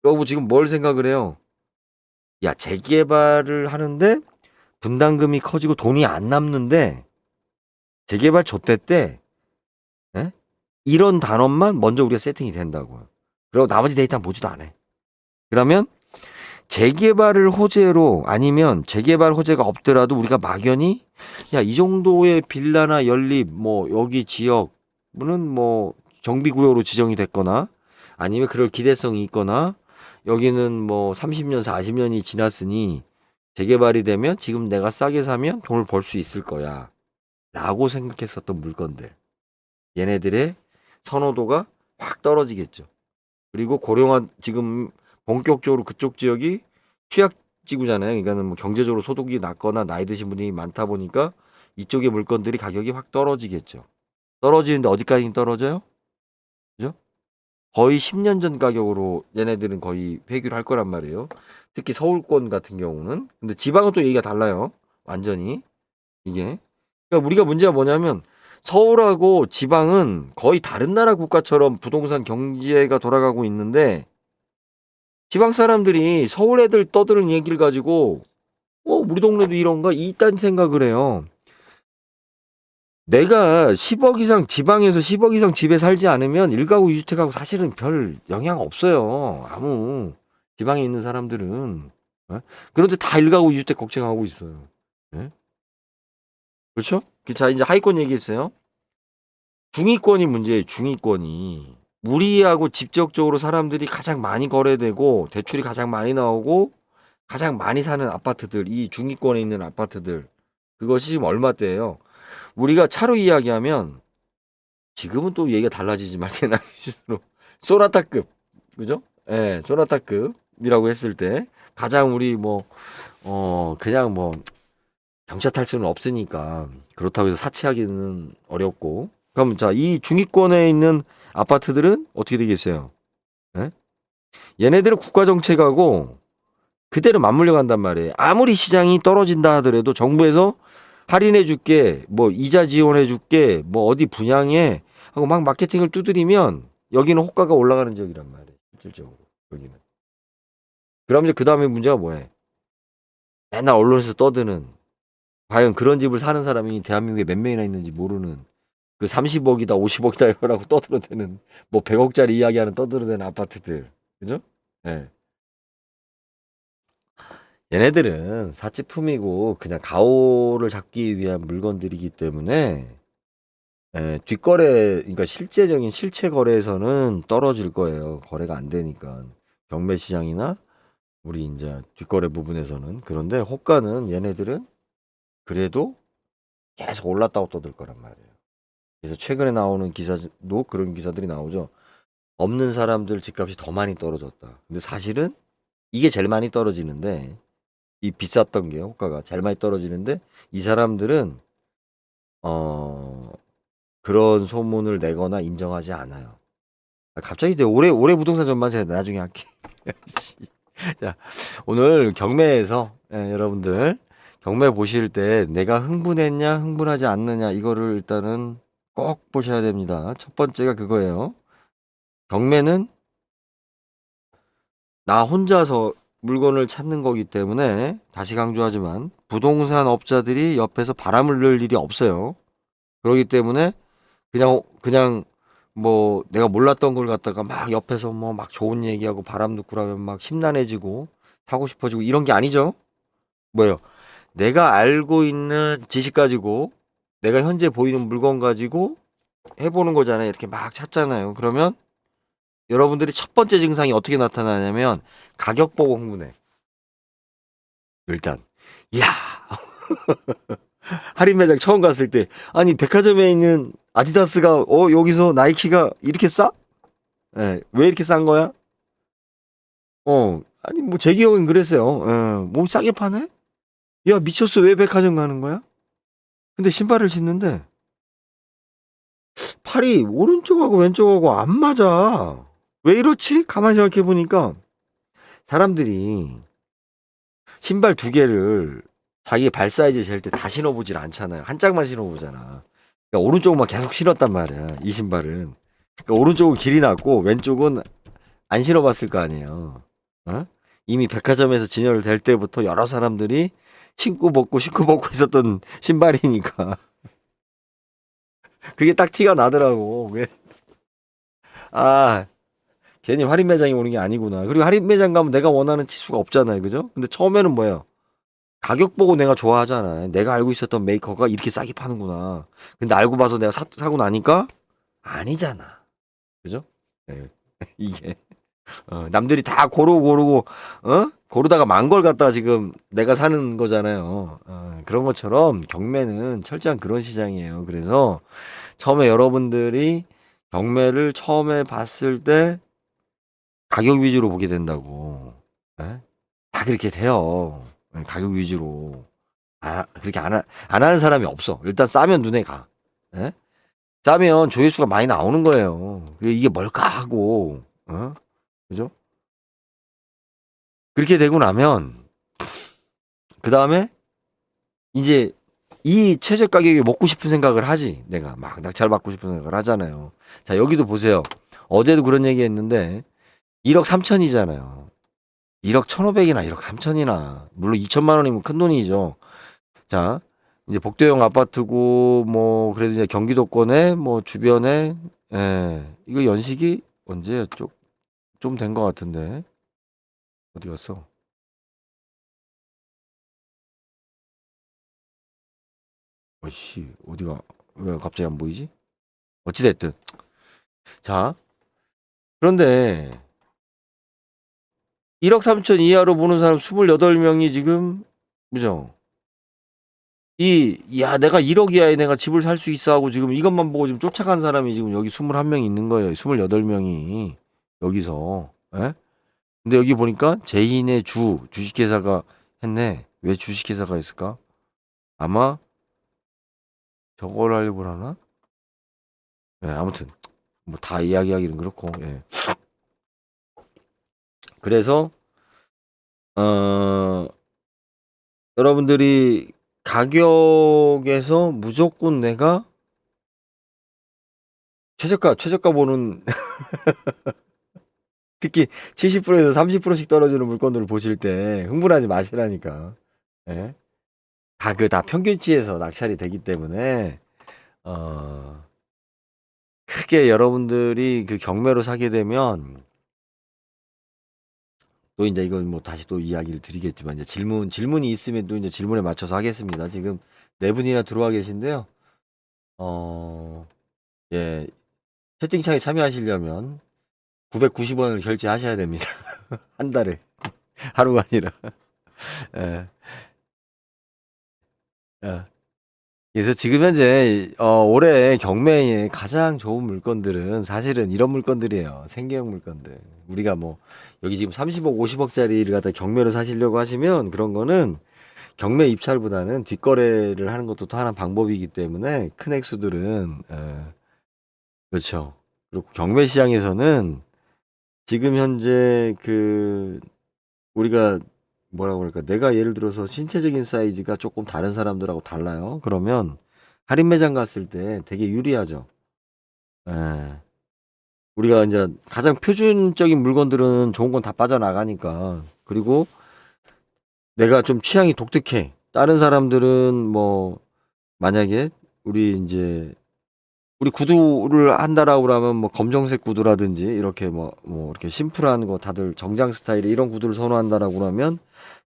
그러고 지금 뭘 생각을 해요? 야 재개발을 하는데 분담금이 커지고 돈이 안 남는데 재개발 줬대 때 예? 이런 단어만 먼저 우리가 세팅이 된다고요. 그리고 나머지 데이터는 보지도 않아. 그러면 재개발을 호재로 아니면 재개발 호재가 없더라도 우리가 막연히 야 이 정도의 빌라나 연립 뭐 여기 지역은 뭐 정비구역으로 지정이 됐거나 아니면 그럴 기대성이 있거나 여기는 뭐 30년 40년이 지났으니 재개발이 되면 지금 내가 싸게 사면 돈을 벌 수 있을 거야 라고 생각했었던 물건들 얘네들의 선호도가 확 떨어지겠죠. 그리고 고령화 지금 본격적으로 그쪽 지역이 취약지구잖아요. 그러니까는 뭐 경제적으로 소득이 낮거나 나이 드신 분이 많다 보니까 이쪽의 물건들이 가격이 확 떨어지겠죠. 떨어지는데 어디까지 떨어져요? 그죠? 거의 10년 전 가격으로 얘네들은 거의 회귀를 할 거란 말이에요. 특히 서울권 같은 경우는. 근데 지방은 또 얘기가 달라요. 완전히. 이게. 그러니까 우리가 문제가 뭐냐면 서울하고 지방은 거의 다른 나라 국가처럼 부동산 경제가 돌아가고 있는데 지방 사람들이 서울 애들 떠드는 얘기를 가지고 우리 동네도 이런가? 이딴 생각을 해요. 내가 10억 이상 지방에서 10억 이상 집에 살지 않으면 1가구 2주택하고 사실은 별 영향 없어요. 아무 지방에 있는 사람들은. 어? 그런데 다 1가구 2주택 걱정하고 있어요. 예? 그렇죠? 자, 이제 하위권 얘기했어요. 중위권이 문제예요. 중위권이. 우리하고 직접적으로 사람들이 가장 많이 거래되고 대출이 가장 많이 나오고 가장 많이 사는 아파트들, 이 중위권에 있는 아파트들, 그것이 지금 얼마대예요? 우리가 차로 이야기하면 지금은 또 얘기가 달라지지만 옛날 기준으로 소나타급, 그죠? 예, 소나타급이라고 했을 때 가장 우리 그냥 경차 탈 수는 없으니까 그렇다고 해서 사채하기는 어렵고. 그럼 자, 이 중위권에 있는 아파트들은 어떻게 되겠어요? 예? 얘네들은 국가 정책하고 그대로 맞물려 간단 말이에요. 아무리 시장이 떨어진다 하더라도 정부에서 할인해 줄게, 이자 지원해 줄게, 어디 분양해 하고 막 마케팅을 두드리면 여기는 호가가 올라가는 지역이란 말이에요. 실질적으로 여기는. 그럼 이제 그 다음에 문제가 뭐예요? 맨날 언론에서 떠드는 과연 그런 집을 사는 사람이 대한민국에 몇 명이나 있는지 모르는 그 30억이다 50억이다 이거라고 떠들어대는 100억짜리 이야기하는 떠들어대는 아파트들. 그죠? 예. 얘네들은 사치품이고 그냥 가오를 잡기 위한 물건들이기 때문에 뒷거래, 그러니까 실제적인 실체 거래에서는 떨어질 거예요. 거래가 안 되니까. 경매 시장이나 우리 이제 뒷거래 부분에서는. 그런데 호가는 얘네들은 그래도 계속 올랐다고 떠들 거란 말이에요. 그래서 최근에 나오는 기사도 그런 기사들이 나오죠. 없는 사람들 집값이 더 많이 떨어졌다. 근데 사실은 이게 제일 많이 떨어지는데 이 비쌌던 게 호가가 제일 많이 떨어지는데 이 사람들은 그런 소문을 내거나 인정하지 않아요. 갑자기 올해 부동산 전망 제가 나중에 할게. 자, 오늘 경매에서 여러분들 경매 보실 때 내가 흥분했냐 흥분하지 않느냐 이거를 일단은 꼭 보셔야 됩니다. 첫 번째가 그거예요. 경매는 나 혼자서 물건을 찾는 거기 때문에 다시 강조하지만 부동산 업자들이 옆에서 바람을 넣을 일이 없어요. 그렇기 때문에 그냥 내가 몰랐던 걸 갖다가 막 옆에서 막 좋은 얘기하고 바람 넣고 그러면 막 심란해지고 사고 싶어지고 이런 게 아니죠. 뭐예요? 내가 알고 있는 지식 가지고 내가 현재 보이는 물건 가지고 해보는 거잖아요. 이렇게 막 찾잖아요. 그러면 여러분들이 첫 번째 증상이 어떻게 나타나냐면 가격 보고 흥분해. 일단 이야 할인 매장 처음 갔을 때 아니 백화점에 있는 아디다스가 여기서 나이키가 이렇게 싸? 왜 이렇게 싼 거야? 아니 제 기억엔 그랬어요. 싸게 파네? 야 미쳤어, 왜 백화점 가는 거야? 근데 신발을 신는데 팔이 오른쪽하고 왼쪽하고 안 맞아. 왜 이렇지? 가만히 생각해 보니까 사람들이 신발 2개를 자기 발 사이즈 잴 때 다 신어보질 않잖아요. 한 짝만 신어보잖아. 그러니까 오른쪽만 계속 신었단 말이야, 이 신발은. 그러니까 오른쪽은 길이 났고 왼쪽은 안 신어봤을 거 아니에요. 이미 백화점에서 진열될 때부터 여러 사람들이 신고 벗고 있었던 신발이니까 그게 딱 티가 나더라고. 아, 괜히 할인 매장에 오는 게 아니구나. 그리고 할인 매장 가면 내가 원하는 치수가 없잖아요, 그죠? 근데 처음에는 뭐예요? 가격 보고 내가 좋아하잖아. 내가 알고 있었던 메이커가 이렇게 싸게 파는구나. 근데 알고 봐서 내가 사고 나니까 아니잖아. 그죠? 네. 이게 남들이 다 고르고 고르다가 망 걸 갖다가 지금 내가 사는 거잖아요. 그런 것처럼 경매는 철저한 그런 시장이에요. 그래서 처음에 여러분들이 경매를 처음에 봤을 때 가격 위주로 보게 된다고. 예? 다 그렇게 돼요. 예, 가격 위주로. 그렇게 안 하는 사람이 없어. 일단 싸면 눈에 가. 예? 싸면 조회수가 많이 나오는 거예요. 이게 뭘까 하고, 그죠? 그렇게 되고 나면, 그 다음에, 이제, 이 최저 가격에 먹고 싶은 생각을 하지. 내가 막 낙찰받고 싶은 생각을 하잖아요. 자, 여기도 보세요. 어제도 그런 얘기 했는데, 1억 3천이잖아요. 1억 1,500이나 1억 3천이나. 물론 2천만 원이면 큰 돈이죠. 자, 이제 복도형 아파트고, 뭐, 그래도 이제 경기도권에, 뭐, 주변에, 이거 연식이 언제였죠? 좀 된 것 같은데. 어디 갔어? 어이씨, 어디가, 왜 갑자기 안 보이지? 어찌됐든. 자, 그런데 1억 3천 이하로 보는 사람 28명이 지금, 그죠? 야, 내가 1억 이하에 내가 집을 살 수 있어 하고 지금 이것만 보고 지금 쫓아간 사람이 지금 여기 21명 있는 거예요. 28명이. 여기서. 예? 근데 여기 보니까 제인의 주식회사가 했네. 왜 주식회사가 했을까? 아마 저걸 하려고 하나? 예, 아무튼 뭐 다 이야기하기는 그렇고. 예. 그래서 어 여러분들이 가격에서 무조건 내가 최저가 보는 특히 70%에서 30%씩 떨어지는 물건들을 보실 때 흥분하지 마시라니까. 예? 다 평균치에서 낙찰이 되기 때문에 어 크게 여러분들이 그 경매로 사게 되면 또 이제 이건 뭐 다시 또 이야기를 드리겠지만 이제 질문이 있으면 또 이제 질문에 맞춰서 하겠습니다. 지금 네 분이나 들어와 계신데요. 어, 예, 채팅창에 참여하시려면 990원을 결제하셔야 됩니다. 한 달에 하루가 아니라. 예, 예. 그래서 지금 현재 올해 경매에 가장 좋은 물건들은 사실은 이런 물건들이에요. 생계형 물건들. 우리가 뭐 여기 지금 30억, 50억짜리를 갖다 경매로 사시려고 하시면 그런 거는 경매 입찰보다는 뒷거래를 하는 것도 또 하나 방법이기 때문에 큰 액수들은 그렇죠. 그리고 경매 시장에서는 지금 현재 우리가 뭐라고 할까? 내가 예를 들어서 신체적인 사이즈가 조금 다른 사람들하고 달라요. 그러면 할인 매장 갔을 때 되게 유리하죠. 예. 우리가 이제 가장 표준적인 물건들은 좋은 건 다 빠져나가니까. 그리고 내가 좀 취향이 독특해. 다른 사람들은 뭐 만약에 우리 이제 우리 구두를 한다라고 그러면 뭐 검정색 구두라든지 이렇게 뭐 이렇게 심플한 거 다들 정장 스타일의 이런 구두를 선호한다라고 그러면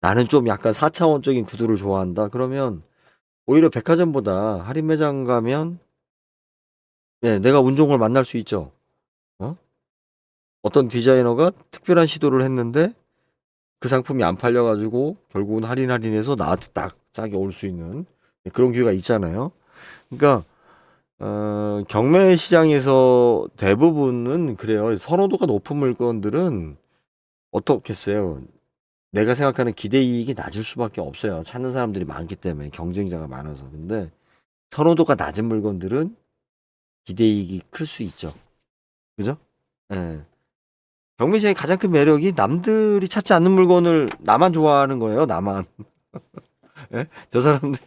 나는 좀 약간 4차원적인 구두를 좋아한다. 그러면 오히려 백화점보다 할인 매장 가면 예, 내가 운 좋은 걸 만날 수 있죠. 어? 어떤 디자이너가 특별한 시도를 했는데 그 상품이 안 팔려가지고 결국은 할인해서 나한테 딱 싸게 올 수 있는 그런 기회가 있잖아요. 그러니까 경매 시장에서 대부분은 그래요. 선호도가 높은 물건들은 어떻겠어요? 내가 생각하는 기대 이익이 낮을 수밖에 없어요. 찾는 사람들이 많기 때문에 경쟁자가 많아서. 근데 선호도가 낮은 물건들은 기대 이익이 클 수 있죠. 그죠? 예. 경매 시장의 가장 큰 매력이 남들이 찾지 않는 물건을 나만 좋아하는 거예요. 나만. 예? 저 사람들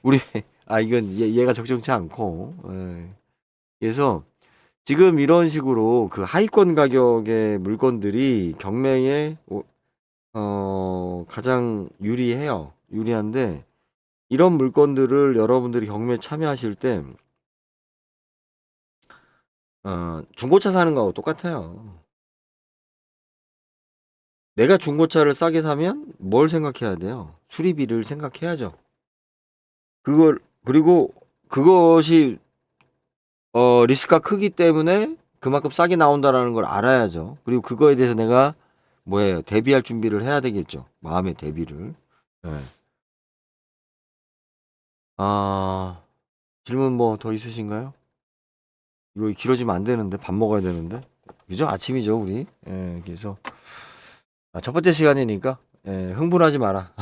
우리 이건 얘가 적정치 않고. 예. 그래서 지금 이런 식으로 그 하위권 가격의 물건들이 경매에 가장 유리해요. 유리한데 이런 물건들을 여러분들이 경매에 참여하실 때 중고차 사는 거하고 똑같아요. 내가 중고차를 싸게 사면 뭘 생각해야 돼요? 수리비를 생각해야죠. 그리고 그것이 리스크가 크기 때문에 그만큼 싸게 나온다라는 걸 알아야죠. 그리고 그거에 대해서 내가 뭐예요? 대비할 준비를 해야 되겠죠. 마음의 대비를. 네. 질문 뭐 더 있으신가요? 이거 길어지면 안 되는데 밥 먹어야 되는데 그죠? 아침이죠, 우리. 예, 그래서 첫 번째 시간이니까 흥분하지 마라.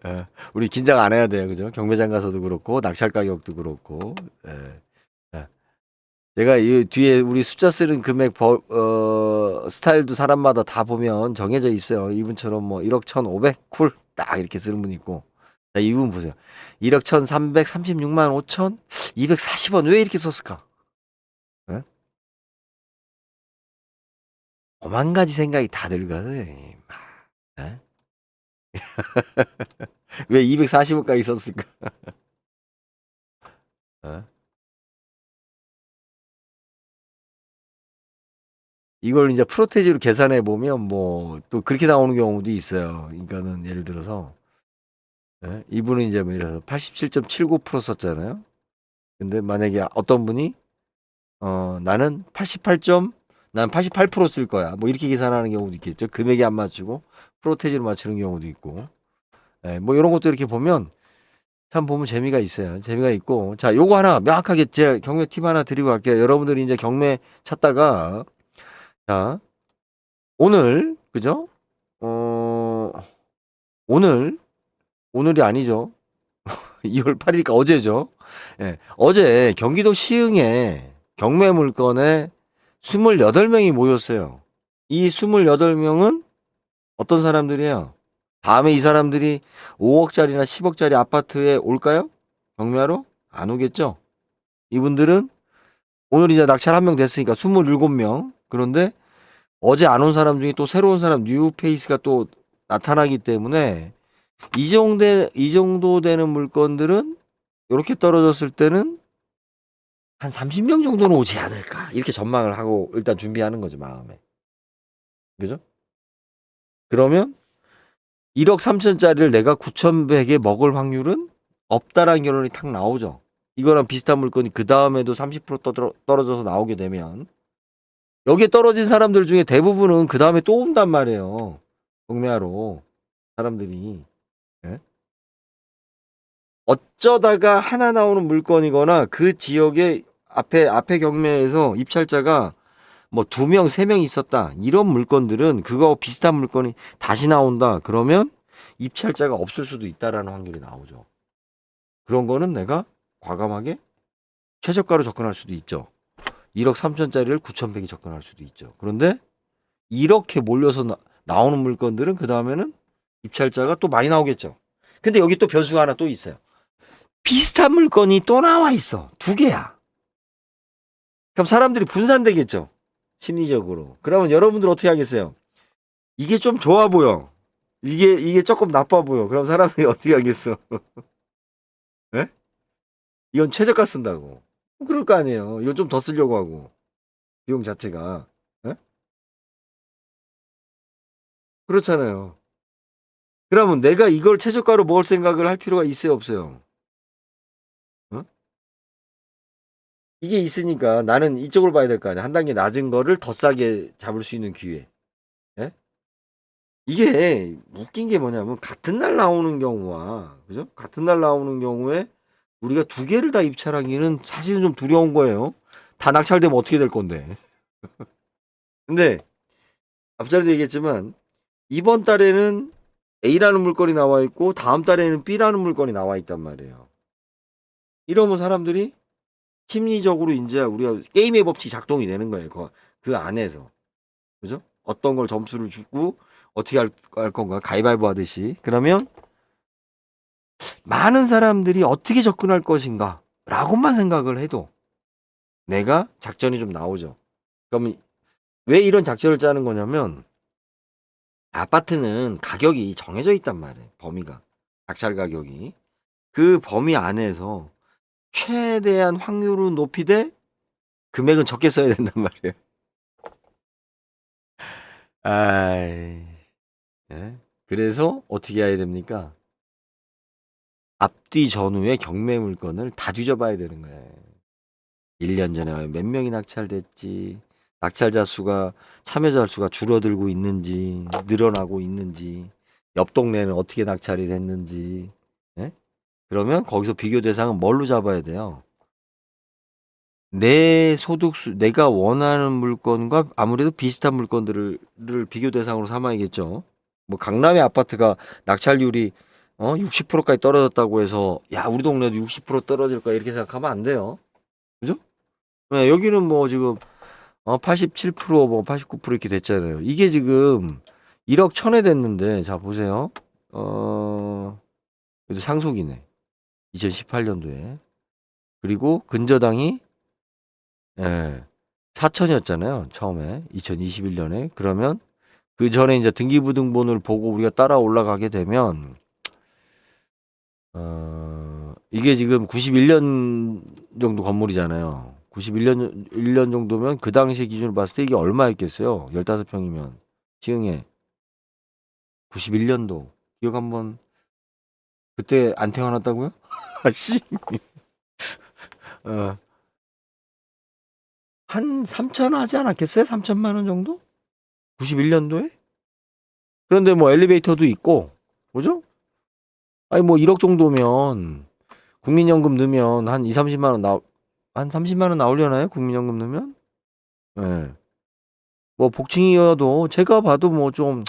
예, 우리 긴장 안 해야 돼요, 그죠? 경매장 가서도 그렇고 낙찰 가격도 그렇고. 예, 예. 내가 이 뒤에 우리 숫자 쓰는 금액 스타일도 사람마다 다 보면 정해져 있어요. 이분처럼 뭐 1억 1,500 쿨 딱 이렇게 쓰는 분 있고. 자, 이분 보세요. 1억 1,336만 5천 240원 왜 이렇게 썼을까? 예? 오만 가지 생각이 다 들거든. 예? 왜 240원까지 썼을까? 예? 이걸 이제 프로테이지로 계산해 보면 뭐 또 그렇게 나오는 경우도 있어요. 그러니까는 예를 들어서 이분은 이제 뭐 예를 들어서 87.79% 썼잖아요. 근데 만약에 어떤 분이 나는 88%쓸 거야. 뭐 이렇게 계산하는 경우도 있겠죠. 금액이 안 맞추고 프로테이지로 맞추는 경우도 있고. 뭐 이런 것도 이렇게 보면 참 보면 재미가 있어요. 재미가 있고. 자, 요거 하나 명확하게 제가 경매 팁 하나 드리고 갈게요. 여러분들이 이제 경매 찾다가 자, 오늘 그죠? 어, 오늘이 아니죠. 2월 8일이니까 어제죠. 어제 경기도 시흥에 경매 물건에 28명이 모였어요. 이 28명은 어떤 사람들이에요? 다음에 이 사람들이 5억짜리나 10억짜리 아파트에 올까요? 경매하러? 안 오겠죠? 이분들은 오늘 이제 낙찰 1명 됐으니까 27명. 그런데 어제 안 온 사람 중에 또 새로운 사람 뉴 페이스가 또 나타나기 때문에 이 정도 되는 물건들은 이렇게 떨어졌을 때는 한 30명 정도는 오지 않을까. 이렇게 전망을 하고 일단 준비하는 거죠, 마음에. 그죠? 그러면 1억 3천짜리를 내가 9,100에 먹을 확률은 없다라는 결론이 탁 나오죠. 이거랑 비슷한 물건이 그 다음에도 30% 떨어져서 나오게 되면 여기에 떨어진 사람들 중에 대부분은 그 다음에 또 온단 말이에요. 경매하러 사람들이. 예? 어쩌다가 하나 나오는 물건이거나 그 지역에 앞에 경매에서 입찰자가 뭐 2명, 3명 있었다. 이런 물건들은 그거하고 비슷한 물건이 다시 나온다. 그러면 입찰자가 없을 수도 있다라는 확률이 나오죠. 그런 거는 내가 과감하게 최저가로 접근할 수도 있죠. 1억 3천짜리를 9,100에 접근할 수도 있죠. 그런데 이렇게 몰려서 나오는 물건들은 그 다음에는 입찰자가 또 많이 나오겠죠. 근데 여기 또 변수가 하나 또 있어요. 비슷한 물건이 또 나와 있어. 2개야. 그럼 사람들이 분산되겠죠. 심리적으로. 그러면 여러분들 어떻게 하겠어요? 이게 좀 좋아 보여. 이게 조금 나빠 보여. 그럼 사람들이 어떻게 하겠어? 예? 이건 최저가 쓴다고. 그럴 거 아니에요. 이건 좀 더 쓰려고 하고. 비용 자체가. 예? 그렇잖아요. 그러면 내가 이걸 최저가로 먹을 생각을 할 필요가 있어요, 없어요? 어? 이게 있으니까 나는 이쪽을 봐야 될 거 아니야. 한 단계 낮은 거를 더 싸게 잡을 수 있는 기회. 예? 이게 웃긴 게 뭐냐면 같은 날 나오는 경우와 그죠? 같은 날 나오는 경우에 우리가 2개를 다 입찰하기는 사실은 좀 두려운 거예요. 다 낙찰되면 어떻게 될 건데. 근데 앞전에도 얘기했지만 이번 달에는 A라는 물건이 나와 있고 다음 달에는 B라는 물건이 나와 있단 말이에요. 이러면 사람들이 심리적으로 이제 우리가 게임의 법칙이 작동이 되는 거예요. 그 안에서. 그죠? 어떤 걸 점수를 주고 어떻게 할 건가 가위바위보 하듯이. 그러면 많은 사람들이 어떻게 접근할 것인가 라고만 생각을 해도 내가 작전이 좀 나오죠. 그러면 왜 이런 작전을 짜는 거냐면 아파트는 가격이 정해져 있단 말이에요. 범위가. 낙찰 가격이. 그 범위 안에서 최대한 확률을 높이되 금액은 적게 써야 된단 말이에요. 아이. 예? 그래서 어떻게 해야 됩니까? 앞뒤 전후의 경매 물건을 다 뒤져봐야 되는 거예요. 1년 전에 몇 명이 낙찰됐지, 낙찰자 수가, 참여자 수가 줄어들고 있는지, 늘어나고 있는지, 옆 동네는 어떻게 낙찰이 됐는지. 예? 그러면 거기서 비교 대상은 뭘로 잡아야 돼요? 내 소득수 내가 원하는 물건과 아무래도 비슷한 물건들을 비교 대상으로 삼아야겠죠. 뭐 강남의 아파트가 낙찰률이 60%까지 떨어졌다고 해서 야 우리 동네도 60% 떨어질 거야 이렇게 생각하면 안 돼요. 그죠? 네, 여기는 뭐 지금 87%뭐 89% 이렇게 됐잖아요. 이게 지금 1억 1천에 됐는데 자 보세요. 그래도 상속이네. 2018년도에. 그리고 근저당이 4천이었잖아요. 처음에 2021년에. 그러면 그 전에 이제 등기부등본을 보고 우리가 따라 올라가게 되면 이게 지금 91년 정도 건물이잖아요. 91년 1년 정도면 그 당시 기준으로 봤을 때 이게 얼마였겠어요? 15평이면 시흥에 91년도 기억 한번 그때 안 태어났다고요? 아씨 어, 한 3천 하지 않았겠어요? 3천만 원 정도? 91년도에? 그런데 뭐 엘리베이터도 있고 뭐죠? 아니 뭐 1억 정도면 국민연금 넣으면 한 2, 30만 원 한 30만 원 나오려나요? 국민연금 넣으면? 예. 뭐 복층이어도 제가 봐도 뭐 좀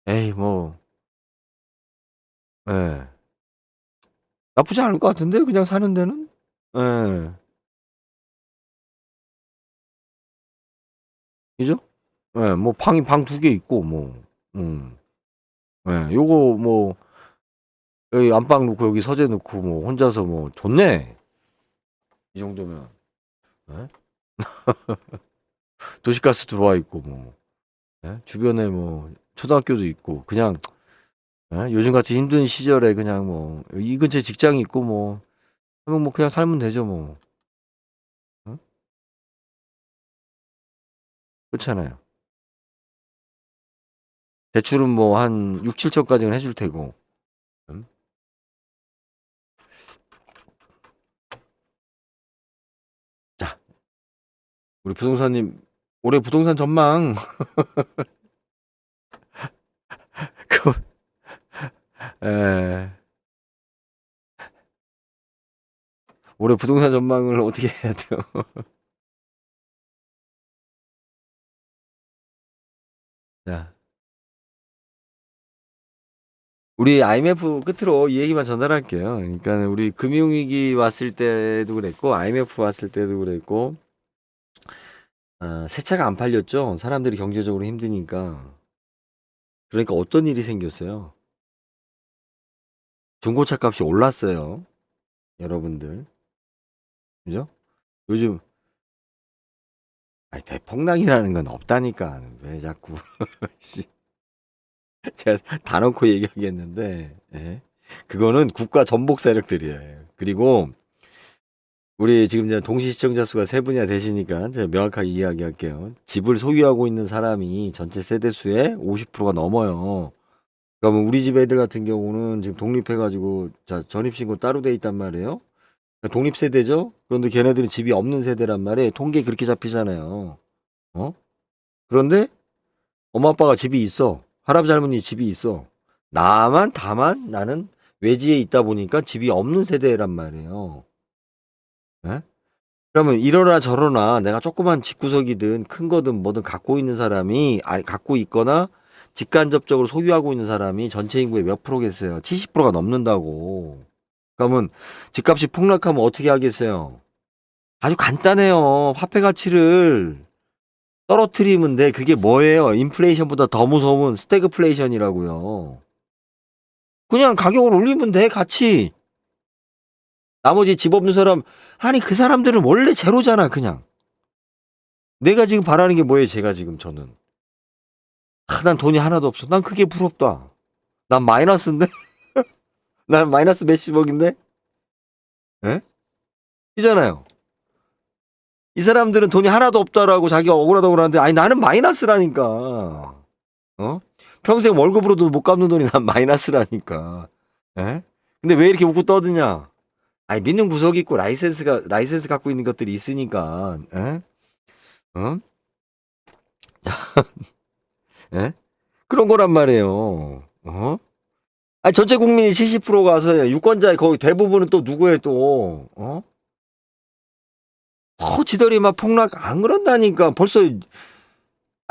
에이 뭐 예. 나쁘지 않을 것 같은데 그냥 사는 데는? 예. 그죠? 예. 뭐 방 두 개 있고 뭐. 예. 요거 뭐 여기 안방 놓고 여기 서재 놓고 뭐 혼자서 뭐 좋네. 이 정도면. 예? 도시가스 들어와 있고 뭐. 예? 주변에 뭐 초등학교도 있고 그냥 요즘 같은 힘든 시절에 그냥 뭐 이 근처에 직장이 있고 뭐 하면 뭐 그냥 살면 되죠 뭐. 응? 그렇잖아요. 대출은 뭐 한 6, 7천까지는 해줄 테고. 응? 자, 우리 부동산님 올해 부동산 전망 그 에, 올해 부동산 전망을 어떻게 해야 돼요? 자, 우리 IMF 끝으로 이 얘기만 전달할게요. 그러니까 우리 금융위기 왔을 때도 그랬고 IMF 왔을 때도 그랬고 새 차가 안 팔렸죠. 사람들이 경제적으로 힘드니까. 그러니까 어떤 일이 생겼어요. 중고차 값이 올랐어요. 여러분들. 그죠? 요즘 아니 대폭락이라는 건 없다니까. 왜 자꾸 씨. 제가 다 놓고 얘기하겠는데 예. 그거는 국가 전복 세력들이에요. 그리고 우리 지금 이제 동시 시청자 수가 3분이나 되시니까 제가 명확하게 이야기할게요. 집을 소유하고 있는 사람이 전체 세대 수의 50%가 넘어요. 그러면 우리 집 애들 같은 경우는 지금 독립해가지고 자 전입신고 따로 돼 있단 말이에요. 독립세대죠? 그런데 걔네들은 집이 없는 세대란 말이에요. 통계 그렇게 잡히잖아요. 어? 그런데 엄마 아빠가 집이 있어. 할아버지 할머니 집이 있어. 다만 나는 외지에 있다 보니까 집이 없는 세대란 말이에요. 예? 그러면 이러나 저러나 내가 조그만 집구석이든 큰 거든 뭐든 갖고 있는 사람이 갖고 있거나 직간접적으로 소유하고 있는 사람이 전체 인구의 몇 프로겠어요? 70%가 넘는다고. 그러면 집값이 폭락하면 어떻게 하겠어요? 아주 간단해요. 화폐 가치를 떨어뜨리면 돼. 그게 뭐예요? 인플레이션보다 더 무서운 스태그플레이션이라고요. 그냥 가격을 올리면 돼, 같이. 나머지 집 없는 사람, 아니, 그 사람들은 원래 제로잖아, 그냥. 내가 지금 바라는 게 뭐예요, 제가 지금 저는. 난 돈이 하나도 없어. 난 그게 부럽다. 난 마이너스인데? 난 마이너스 몇십억인데? 예? 이잖아요. 이 사람들은 돈이 하나도 없다라고 자기가 억울하다고 그러는데, 아니, 나는 마이너스라니까. 평생 월급으로도 못 갚는 돈이 난 마이너스라니까. 예? 근데 왜 이렇게 웃고 떠드냐? 아니, 믿는 구석이 있고, 라이센스 갖고 있는 것들이 있으니까, 예? 어? 예? 그런 거란 말이에요. 아니, 전체 국민이 70%가 와서 유권자의 거의 대부분은 또 누구예요, 또, 지들이 막 폭락 안 그런다니까. 벌써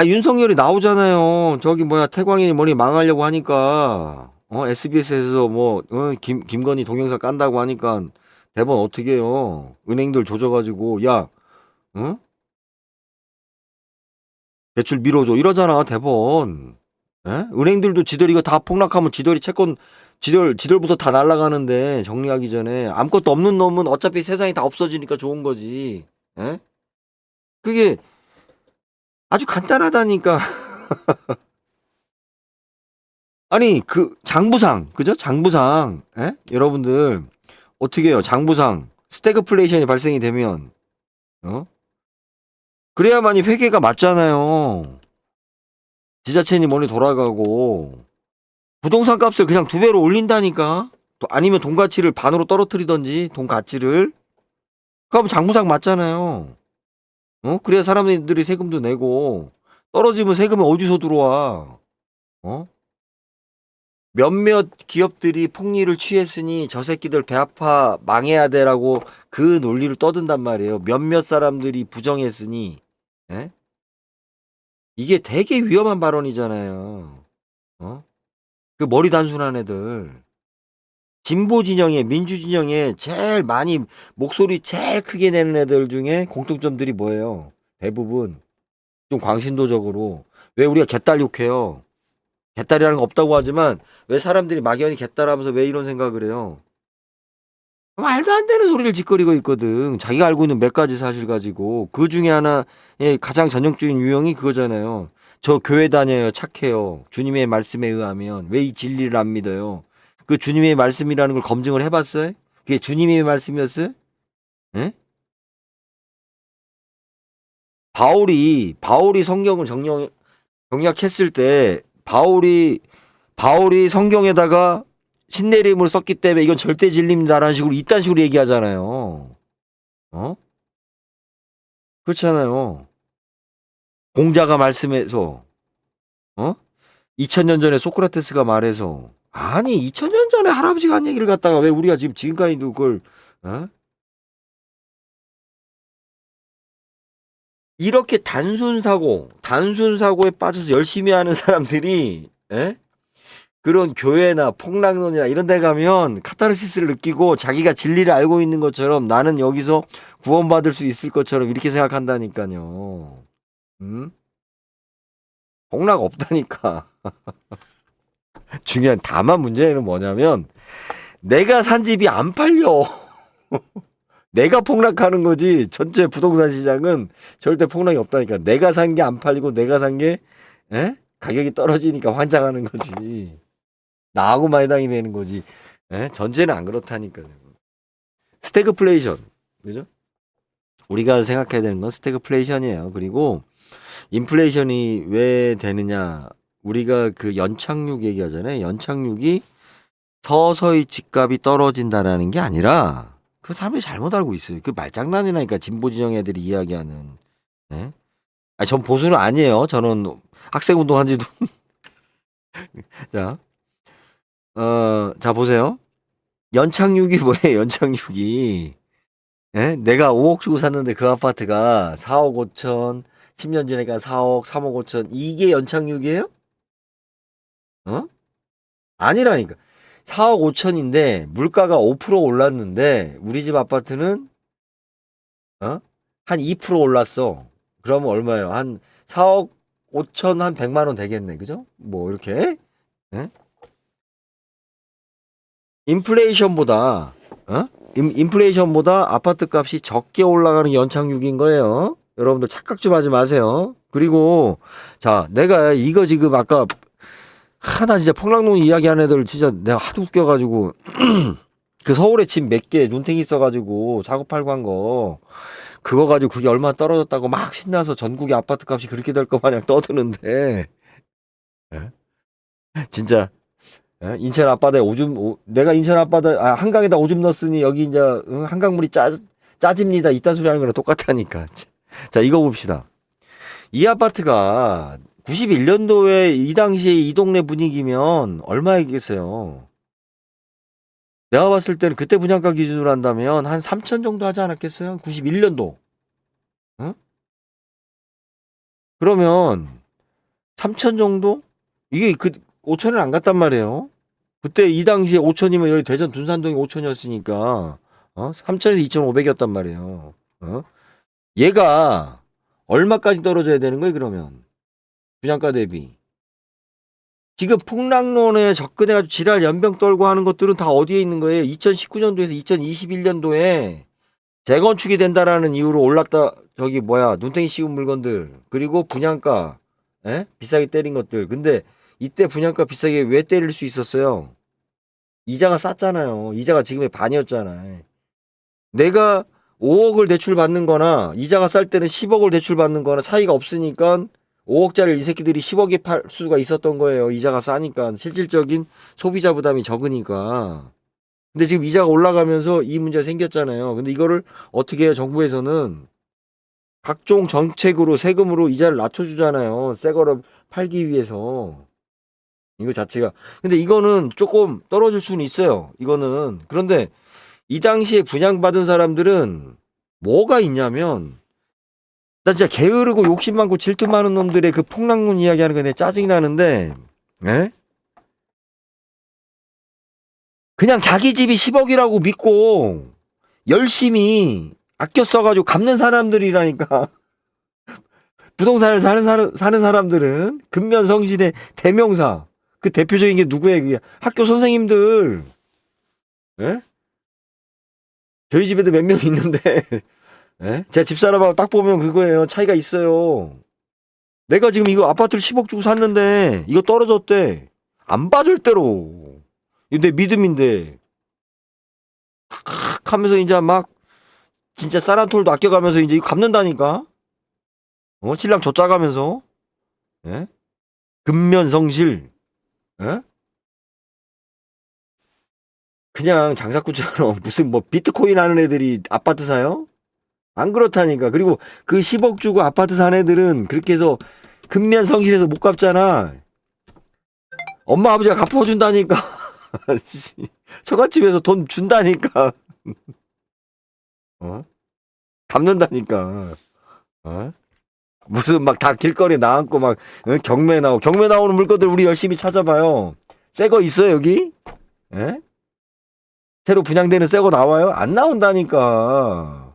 윤석열이 나오잖아요. 저기 뭐야 태광이 머리 망하려고 하니까 SBS에서 뭐 김건희 동영상 깐다고 하니까 대본 어떻게 해요? 은행들 조져가지고 야, 어? 대출 밀어줘 이러잖아 대본. 예? 은행들도 지들 이거 다 폭락하면 지들이 채권 지들부터 다 날아가는데 정리하기 전에 아무것도 없는 놈은 어차피 세상이 다 없어지니까 좋은 거지. 예? 그게 아주 간단하다니까. 아니 그 장부상 그죠? 장부상 예? 여러분들 어떻게 해요? 장부상 스태그플레이션이 발생이 되면 그래야만이 회계가 맞잖아요. 지자체니 뭐니 돌아가고 부동산 값을 그냥 2배로 올린다니까. 아니면 돈 가치를 반으로 떨어뜨리던지 돈 가치를. 그럼 장부상 맞잖아요. 그래야 사람들이 세금도 내고 떨어지면 세금이 어디서 들어와? 몇몇 기업들이 폭리를 취했으니 저 새끼들 배 아파 망해야 돼라고 그 논리를 떠든단 말이에요. 몇몇 사람들이 부정했으니. 예? 이게 되게 위험한 발언이잖아요. 그 머리 단순한 애들. 진보 진영에 민주 진영에 제일 많이 목소리 제일 크게 내는 애들 중에 공통점들이 뭐예요? 대부분 좀 광신도적으로 왜 우리가 개딸 욕해요? 개딸이라는 거 없다고 하지만 왜 사람들이 막연히 개딸하면서 왜 이런 생각을 해요? 말도 안 되는 소리를 짓거리고 있거든. 자기가 알고 있는 몇 가지 사실 가지고 그 중에 하나의 가장 전형적인 유형이 그거잖아요. 저 교회 다녀요. 착해요. 주님의 말씀에 의하면 왜 이 진리를 안 믿어요? 그 주님의 말씀이라는 걸 검증을 해봤어요? 그게 주님의 말씀이었어요? 예? 바울이 성경을 정략했을 때 바울이 성경에다가 신내림을 썼기 때문에 이건 절대 진리입니다라는 식으로 이딴 식으로 얘기하잖아요. 그렇잖아요. 공자가 말씀해서 2000년 전에 소크라테스가 말해서 아니 2000년 전에 할아버지가 한 얘기를 갖다가 왜 우리가 지금까지도 그걸 이렇게 단순 사고에 빠져서 열심히 하는 사람들이 그런 교회나 폭락론이나 이런 데 가면 카타르시스를 느끼고 자기가 진리를 알고 있는 것처럼 나는 여기서 구원받을 수 있을 것처럼 이렇게 생각한다니까요. 폭락 없다니까. 중요한 다만 문제는 뭐냐면 내가 산 집이 안 팔려. 내가 폭락하는 거지 전체 부동산 시장은 절대 폭락이 없다니까. 내가 산 게 안 팔리고 내가 산 게 가격이 떨어지니까 환장하는 거지. 나하고만 해당이 되는 거지. 전체는 안 그렇다니까요. 스태그플레이션 그죠? 우리가 생각해야 되는 건 스태그플레이션이에요. 그리고 인플레이션이 왜 되느냐? 우리가 그 연착륙 얘기하잖아요. 연착륙이 서서히 집값이 떨어진다라는 게 아니라 그 사람이 잘못 알고 있어요. 그 말장난이라니까 진보 진영 애들이 이야기하는. 전 보수는 아니에요. 저는 학생 운동한 지도 자 보세요. 연착륙이 뭐예요? 연착륙이 내가 5억 주고 샀는데 그 아파트가 4억 5천 10년 지나니까 4억 3억 5천 이게 연착륙이에요? 아니라니까. 4억 5천인데 물가가 5% 올랐는데 우리 집 아파트는 한 2% 올랐어. 그러면 얼마예요? 한 4억 5천 한 100만 원 되겠네. 그죠? 뭐 이렇게 인플레이션보다 인플레이션보다 아파트 값이 적게 올라가는 연착륙인 거예요. 여러분들 착각 좀 하지 마세요. 그리고 자 내가 이거 지금 아까 하나 진짜 폭락론 이야기하는 애들 진짜 내가 하도 웃겨가지고 그 서울에 집 몇 개 눈탱이 있어가지고 사고 팔고 한 거 그거 가지고 그게 얼마나 떨어졌다고 막 신나서 전국의 아파트 값이 그렇게 될 거 마냥 떠드는데 진짜 인천 앞바다에 내가 인천 앞바다 한강에다 오줌 넣었으니 여기 이제 한강물이 짜집니다 이딴 소리 하는 거랑 똑같다니까. 자 이거 봅시다. 이 아파트가 91년도에 이 당시에 이 동네 분위기면 얼마이겠어요? 내가 봤을 때는 그때 분양가 기준으로 한다면 한 3천 정도 하지 않았겠어요? 91년도. 그러면 3천 정도? 이게 그 5천은 안 갔단 말이에요. 그때 이 당시에 5천이면 여기 대전 둔산동이 5천이었으니까 3천에서 2,500이었단 말이에요. 얘가 얼마까지 떨어져야 되는 거예요, 그러면? 분양가 대비. 지금 폭락론에 접근해가지고 지랄 연병 떨고 하는 것들은 다 어디에 있는 거예요? 2019년도에서 2021년도에 재건축이 된다라는 이유로 올랐다. 저기 뭐야, 눈탱이 씌운 물건들, 그리고 분양가 비싸게 때린 것들. 근데 이때 분양가 비싸게 왜 때릴 수 있었어요? 이자가 쌌잖아요. 이자가 지금의 반이었잖아요. 내가 5억을 대출 받는 거나 이자가 쌀 때는 10억을 대출 받는 거나 차이가 없으니까 5억짜리를 이 새끼들이 10억에 팔 수가 있었던 거예요. 이자가 싸니까. 실질적인 소비자 부담이 적으니까. 근데 지금 이자가 올라가면서 이 문제가 생겼잖아요. 근데 이거를 어떻게 해요? 정부에서는 각종 정책으로 세금으로 이자를 낮춰주잖아요. 새 거를 팔기 위해서. 이거 자체가. 근데 이거는 조금 떨어질 수는 있어요. 이거는. 그런데 이 당시에 분양받은 사람들은 뭐가 있냐면, 나 진짜 게으르고 욕심 많고 질투 많은 놈들의 그 폭락론 이야기하는 거 내 짜증이 나는데, 그냥 자기 집이 10억이라고 믿고 열심히 아껴 써가지고 갚는 사람들이라니까. 부동산을 사는 사람들은 근면성실의 대명사. 그 대표적인 게 누구예요? 그게 학교 선생님들. 저희 집에도 몇 명 있는데 제 집사람하고 딱 보면 그거예요. 차이가 있어요. 내가 지금 이거 아파트를 10억 주고 샀는데 이거 떨어졌대. 안 봐 절대로. 이거 내 믿음인데. 칵 하면서 이제 막 진짜 쌀한 톨도 아껴가면서 이제 이거 갚는다니까. 신랑 젖짜가면서. 근면성실. 그냥 장사꾼처럼 무슨 뭐 비트코인 하는 애들이 아파트 사요? 안 그렇다니까. 그리고 그 10억 주고 아파트 산 애들은 그렇게 해서 근면성실해서 못 갚잖아. 엄마 아버지가 갚아준다니까. 처갓집에서 돈 준다니까. 갚는다니까. 무슨 막 다 길거리에 나앉고 막 경매 나오는 물건들 우리 열심히 찾아봐요. 새 거 있어요 여기? 새로 분양되는 새 거 나와요? 안 나온다니까.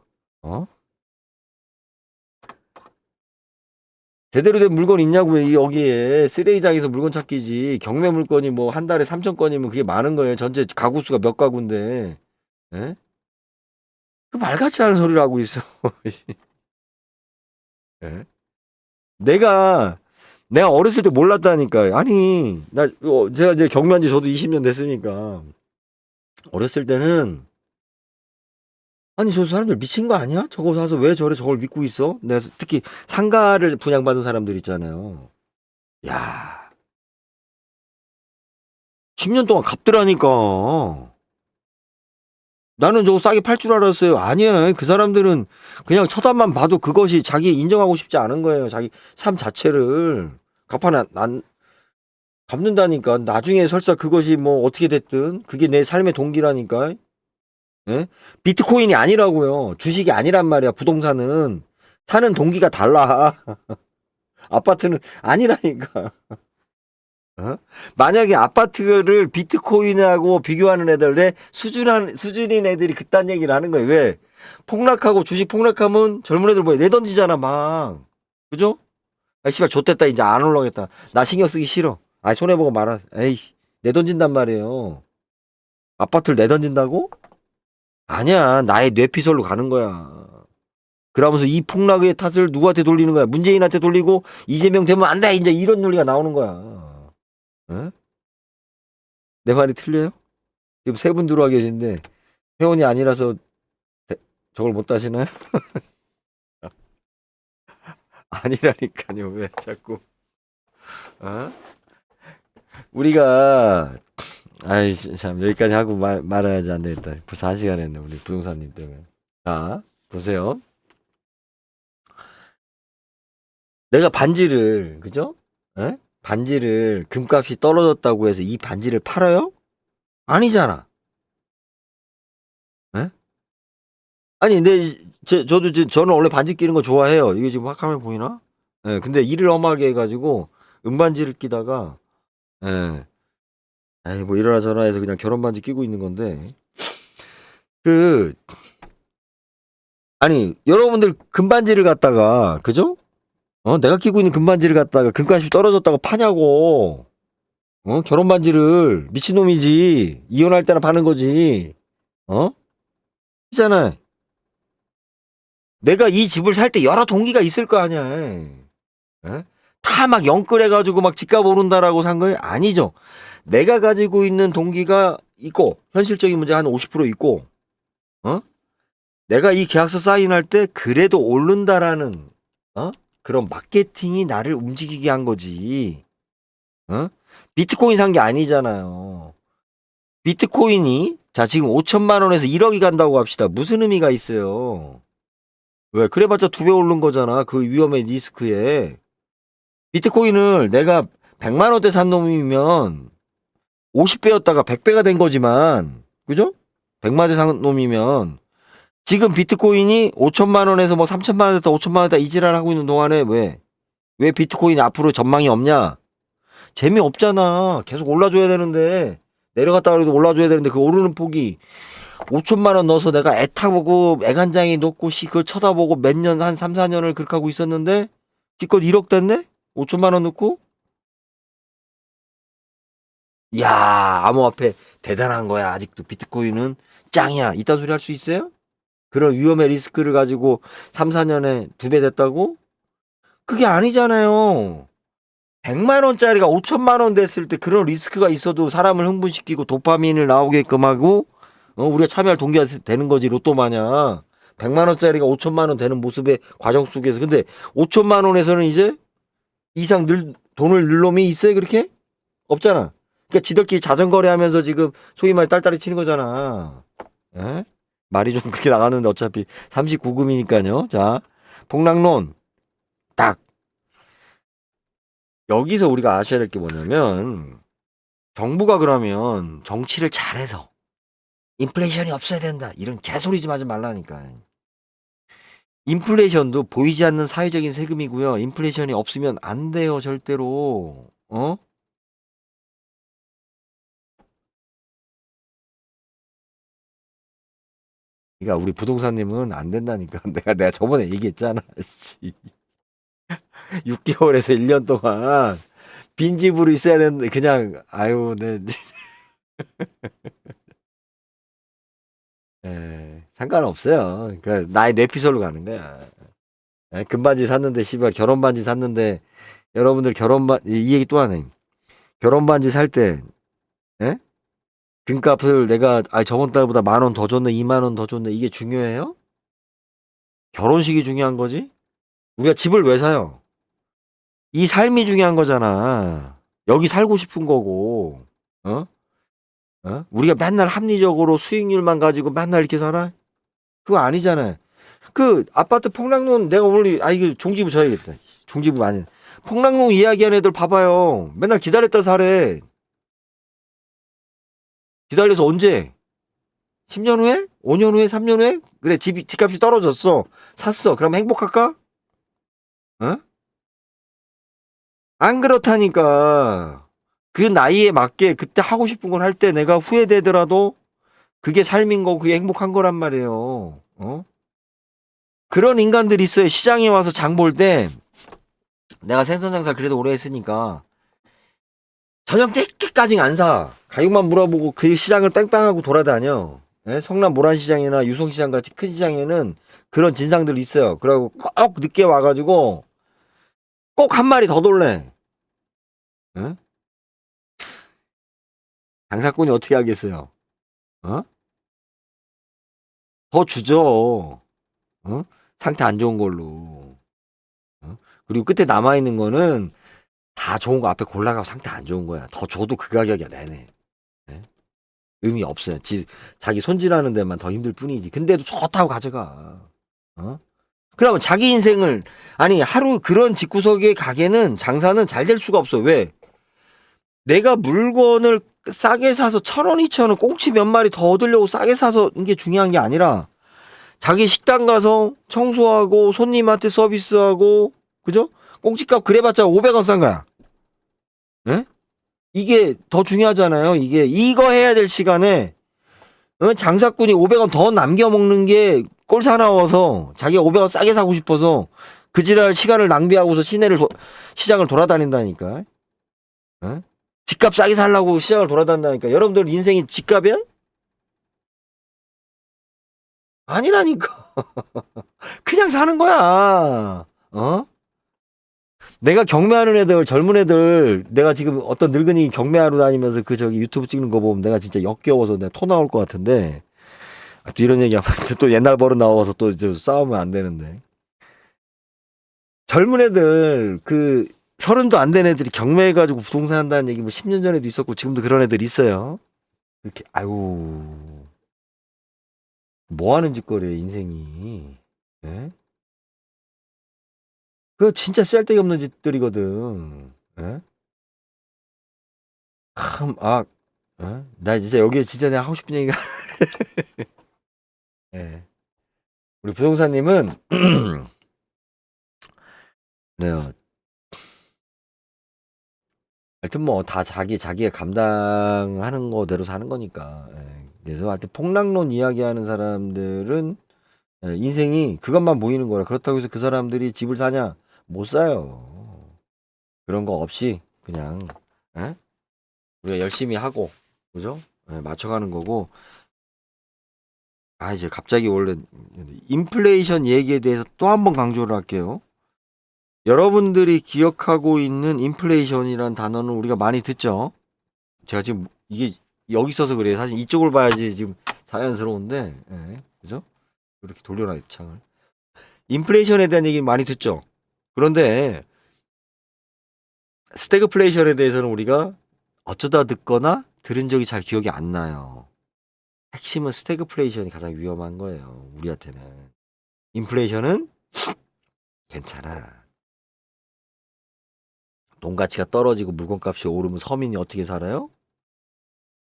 제대로 된 물건 있냐고요. 여기에 쓰레기장에서 물건 찾기지. 경매 물건이 뭐 한 달에 3,000건이면 그게 많은 거예요. 전체 가구 수가 몇 가구인데. 그 말같이 하는 소리를 하고 있어. 내가 어렸을 때 몰랐다니까. 아니, 제가 이제 경매한 지 저도 20년 됐으니까. 어렸을 때는, 아니, 저 사람들 미친 거 아니야? 저거 사서 왜 저걸 믿고 있어? 내가 특히 상가를 분양받은 사람들 있잖아요. 야, 10년 동안 갚더라니까. 나는 저거 싸게 팔 줄 알았어요. 아니야. 그 사람들은 그냥 쳐다만 봐도 그것이 자기 인정하고 싶지 않은 거예요. 자기 삶 자체를. 갚는다니까. 나중에 설사 그것이 뭐 어떻게 됐든 그게 내 삶의 동기라니까. 비트코인이 아니라고요. 주식이 아니란 말이야. 부동산은. 사는 동기가 달라. 아파트는 아니라니까. 만약에 아파트를 비트코인하고 비교하는 애들, 내 수준인 애들이 그딴 얘기를 하는 거예요. 왜? 폭락하고 주식 폭락하면 젊은 애들 뭐야? 내던지잖아, 막. 그죠? 아, 씨발, 좆됐다. 이제 안 올라오겠다. 나 신경 쓰기 싫어. 아, 손해보고 말아. 에이, 내던진단 말이에요. 아파트를 내던진다고? 아니야. 나의 뇌피설로 가는 거야. 그러면서 이 폭락의 탓을 누구한테 돌리는 거야? 문재인한테 돌리고, 이재명 되면 안 돼! 이제 이런 논리가 나오는 거야. 내 말이 틀려요? 지금 세 분 들어와 계신데 회원이 아니라서 저걸 못 다시나요? 아니라니까요. 왜 자꾸 우리가 아이 참 여기까지 하고 말아야지 안 되겠다. 벌써 1시간 했네 우리 부동산님 때문에. 자 보세요. 내가 반지를 그죠? 반지를 금값이 떨어졌다고 해서 이 반지를 팔아요? 아니잖아. 아니, 저는 원래 반지 끼는 거 좋아해요. 이게 지금 화카면 보이나? 예, 근데 일을 험하게 해가지고 은반지를 끼다가 예, 에이 뭐 이러나 저러나 해서 그냥 결혼 반지 끼고 있는 건데 그 아니 여러분들 금반지를 갖다가 그죠? 내가 끼고 있는 금반지를 갖다가 금값이 떨어졌다고 파냐고. 결혼 반지를 미친놈이지. 이혼할 때나 파는 거지. 있잖아. 내가 이 집을 살 때 여러 동기가 있을 거 아니야. 다 막 영끌해가지고 막 집값 오른다라고 산 거예요? 아니죠. 내가 가지고 있는 동기가 있고 현실적인 문제 한 50% 있고 내가 이 계약서 사인할 때 그래도 오른다라는 그런 마케팅이 나를 움직이게 한 거지. 비트코인 산 게 아니잖아요. 비트코인이 자 지금 5천만 원에서 1억이 간다고 합시다. 무슨 의미가 있어요? 왜? 그래봤자 2배 오른 거잖아. 그 위험의 리스크에. 비트코인을 내가 100만 원대 산 놈이면 50배였다가 100배가 된 거지만 그죠? 100만 원대 산 놈이면 지금 비트코인이 5천만 원에서 뭐 3천만 원에다 5천만 원에다 이지랄 하고 있는 동안에 왜 비트코인이 앞으로 전망이 없냐? 재미없잖아. 계속 올라줘야 되는데 내려갔다 그래도 올라줘야 되는데 그 오르는 폭이 5천만 원 넣어서 내가 애 타보고 애간장에 넣고 그걸 쳐다보고 몇 년 한 3, 4년을 그렇게 하고 있었는데 기껏 1억 됐네? 5천만 원 넣고? 이야 암호화폐 대단한 거야. 아직도 비트코인은 짱이야. 이딴 소리 할 수 있어요? 그런 위험의 리스크를 가지고 3, 4년에 2배 됐다고? 그게 아니잖아요. 100만 원짜리가 5천만 원 됐을 때 그런 리스크가 있어도 사람을 흥분시키고 도파민을 나오게끔 하고 우리가 참여할 동기가 되는 거지. 로또 마냥 100만 원짜리가 5천만 원 되는 모습의 과정 속에서. 근데 5천만 원에서는 이제 이상 돈을 늘 놈이 있어요? 그렇게? 없잖아. 그러니까 지들끼리 자전거래 하면서 지금 소위 말 딸딸이 치는 거잖아. 에? 말이 좀 그렇게 나가는데 어차피 39금이니까요. 자, 폭락론 딱 여기서 우리가 아셔야 될 게 뭐냐면 정부가 그러면 정치를 잘해서 인플레이션이 없어야 된다 이런 개소리 좀 하지 말라니까. 인플레이션도 보이지 않는 사회적인 세금이고요. 인플레이션이 없으면 안 돼요 절대로. 그러니까 우리 부동산님은 안 된다니까. 내가 저번에 얘기했잖아. 6개월에서 1년 동안 빈집으로 있어야 되는데 그냥 아유 네. 상관없어요. 그러니까 나의 뇌피셜로 가는 거야. 금반지 샀는데 씨발 결혼 반지 샀는데 여러분들 이 얘기 또 하네. 결혼 반지 살 때 금값을 내가 저번 달보다 10,000원 더 줬네 20,000원 더 줬네 이게 중요해요? 결혼식이 중요한 거지? 우리가 집을 왜 사요? 이 삶이 중요한 거잖아. 여기 살고 싶은 거고. 우리가 맨날 합리적으로 수익률만 가지고 맨날 이렇게 살아? 그거 아니잖아요. 그 아파트 폭락론 내가 오늘 이거 종지부 줘야겠다. 종지부 아니. 폭락론 이야기하는 애들 봐봐요. 맨날 기다렸다 사래. 기다려서 언제? 10년 후에? 5년 후에? 3년 후에? 그래 집값이 떨어졌어. 샀어. 그럼 행복할까? 안 그렇다니까. 그 나이에 맞게 그때 하고 싶은 걸 할 때 내가 후회되더라도 그게 삶인 거고 그게 행복한 거란 말이에요. 그런 인간들이 있어요. 시장에 와서 장 볼 때 내가 생선 장사 그래도 오래 했으니까 저녁 때까지 안 사. 가격만 물어보고 그 시장을 뺑뺑하고 돌아다녀. 성남 모란시장이나 유성시장 같이 큰 시장에는 그런 진상들이 있어요. 그리고 꼭 늦게 와가지고 꼭 한 마리 더 돌래. 장사꾼이 어떻게 하겠어요? 더 주죠. 상태 안 좋은 걸로. 그리고 끝에 남아있는 거는 다 좋은 거 앞에 골라가고 상태 안 좋은 거야. 더 줘도 그 가격이야, 내내. 의미 없어요. 자기 손질하는 데만 더 힘들 뿐이지. 근데도 좋다고 가져가. 그러면 자기 인생을, 하루 그런 집구석의 가게는 장사는 잘 될 수가 없어. 왜? 내가 물건을 싸게 사서 1,000원, 2,000원 꽁치 몇 마리 더 얻으려고 싸게 사서 이게 중요한 게 아니라 자기 식당 가서 청소하고 손님한테 서비스하고 그죠? 꽁치값 그래봤자 500원 싼 거야. 예? 이게 더 중요하잖아요. 이거 해야 될 시간에 장사꾼이 500원 더 남겨 먹는 게 꼴사나워서 자기가 500원 싸게 사고 싶어서 그 지랄 시간을 낭비하고서 시장을 돌아다닌다니까. 예? 집값 싸게 살라고 시장을 돌아다닌다니까. 여러분들 인생이 집값이야? 아니라니까. 그냥 사는 거야. 내가 경매하는 애들, 젊은 애들, 내가 지금 어떤 늙은이 경매하러 다니면서 유튜브 찍는 거 보면 내가 진짜 역겨워서 내가 토 나올 것 같은데, 또 이런 얘기하면 또 옛날 버릇 나와서 또 이제 싸우면 안 되는데. 젊은 애들, 서른도 안 된 애들이 경매해가지고 부동산 한다는 얘기 뭐 10년 전에도 있었고 지금도 그런 애들 있어요. 이렇게, 아유, 뭐 하는 짓거리야, 인생이. 예? 그거 진짜 쓸데기 없는 짓들이거든. 예? 나 진짜 여기에 진짜 내가 하고 싶은 얘기가. 예. 우리 부동산님은, 네, 하여튼 뭐 다 자기가 감당하는 거대로 사는 거니까. 예. 그래서 하여튼 폭락론 이야기하는 사람들은 인생이 그것만 보이는 거라. 그렇다고 해서 그 사람들이 집을 사냐? 못 사요. 그런 거 없이 그냥 우리가 열심히 하고, 그죠? 맞춰가는 거고. 이제 갑자기 원래 인플레이션 얘기에 대해서 또 한 번 강조를 할게요. 여러분들이 기억하고 있는 인플레이션이란 단어는 우리가 많이 듣죠. 제가 지금 이게 여기 있어서 그래요. 사실 이쪽을 봐야지 지금 자연스러운데, 그죠? 이렇게 돌려놔요, 창을. 인플레이션에 대한 얘기 많이 듣죠. 그런데 스태그플레이션에 대해서는 우리가 어쩌다 듣거나 들은 적이 잘 기억이 안 나요. 핵심은 스태그플레이션이 가장 위험한 거예요, 우리한테는. 인플레이션은 괜찮아. 돈 가치가 떨어지고 물건값이 오르면 서민이 어떻게 살아요?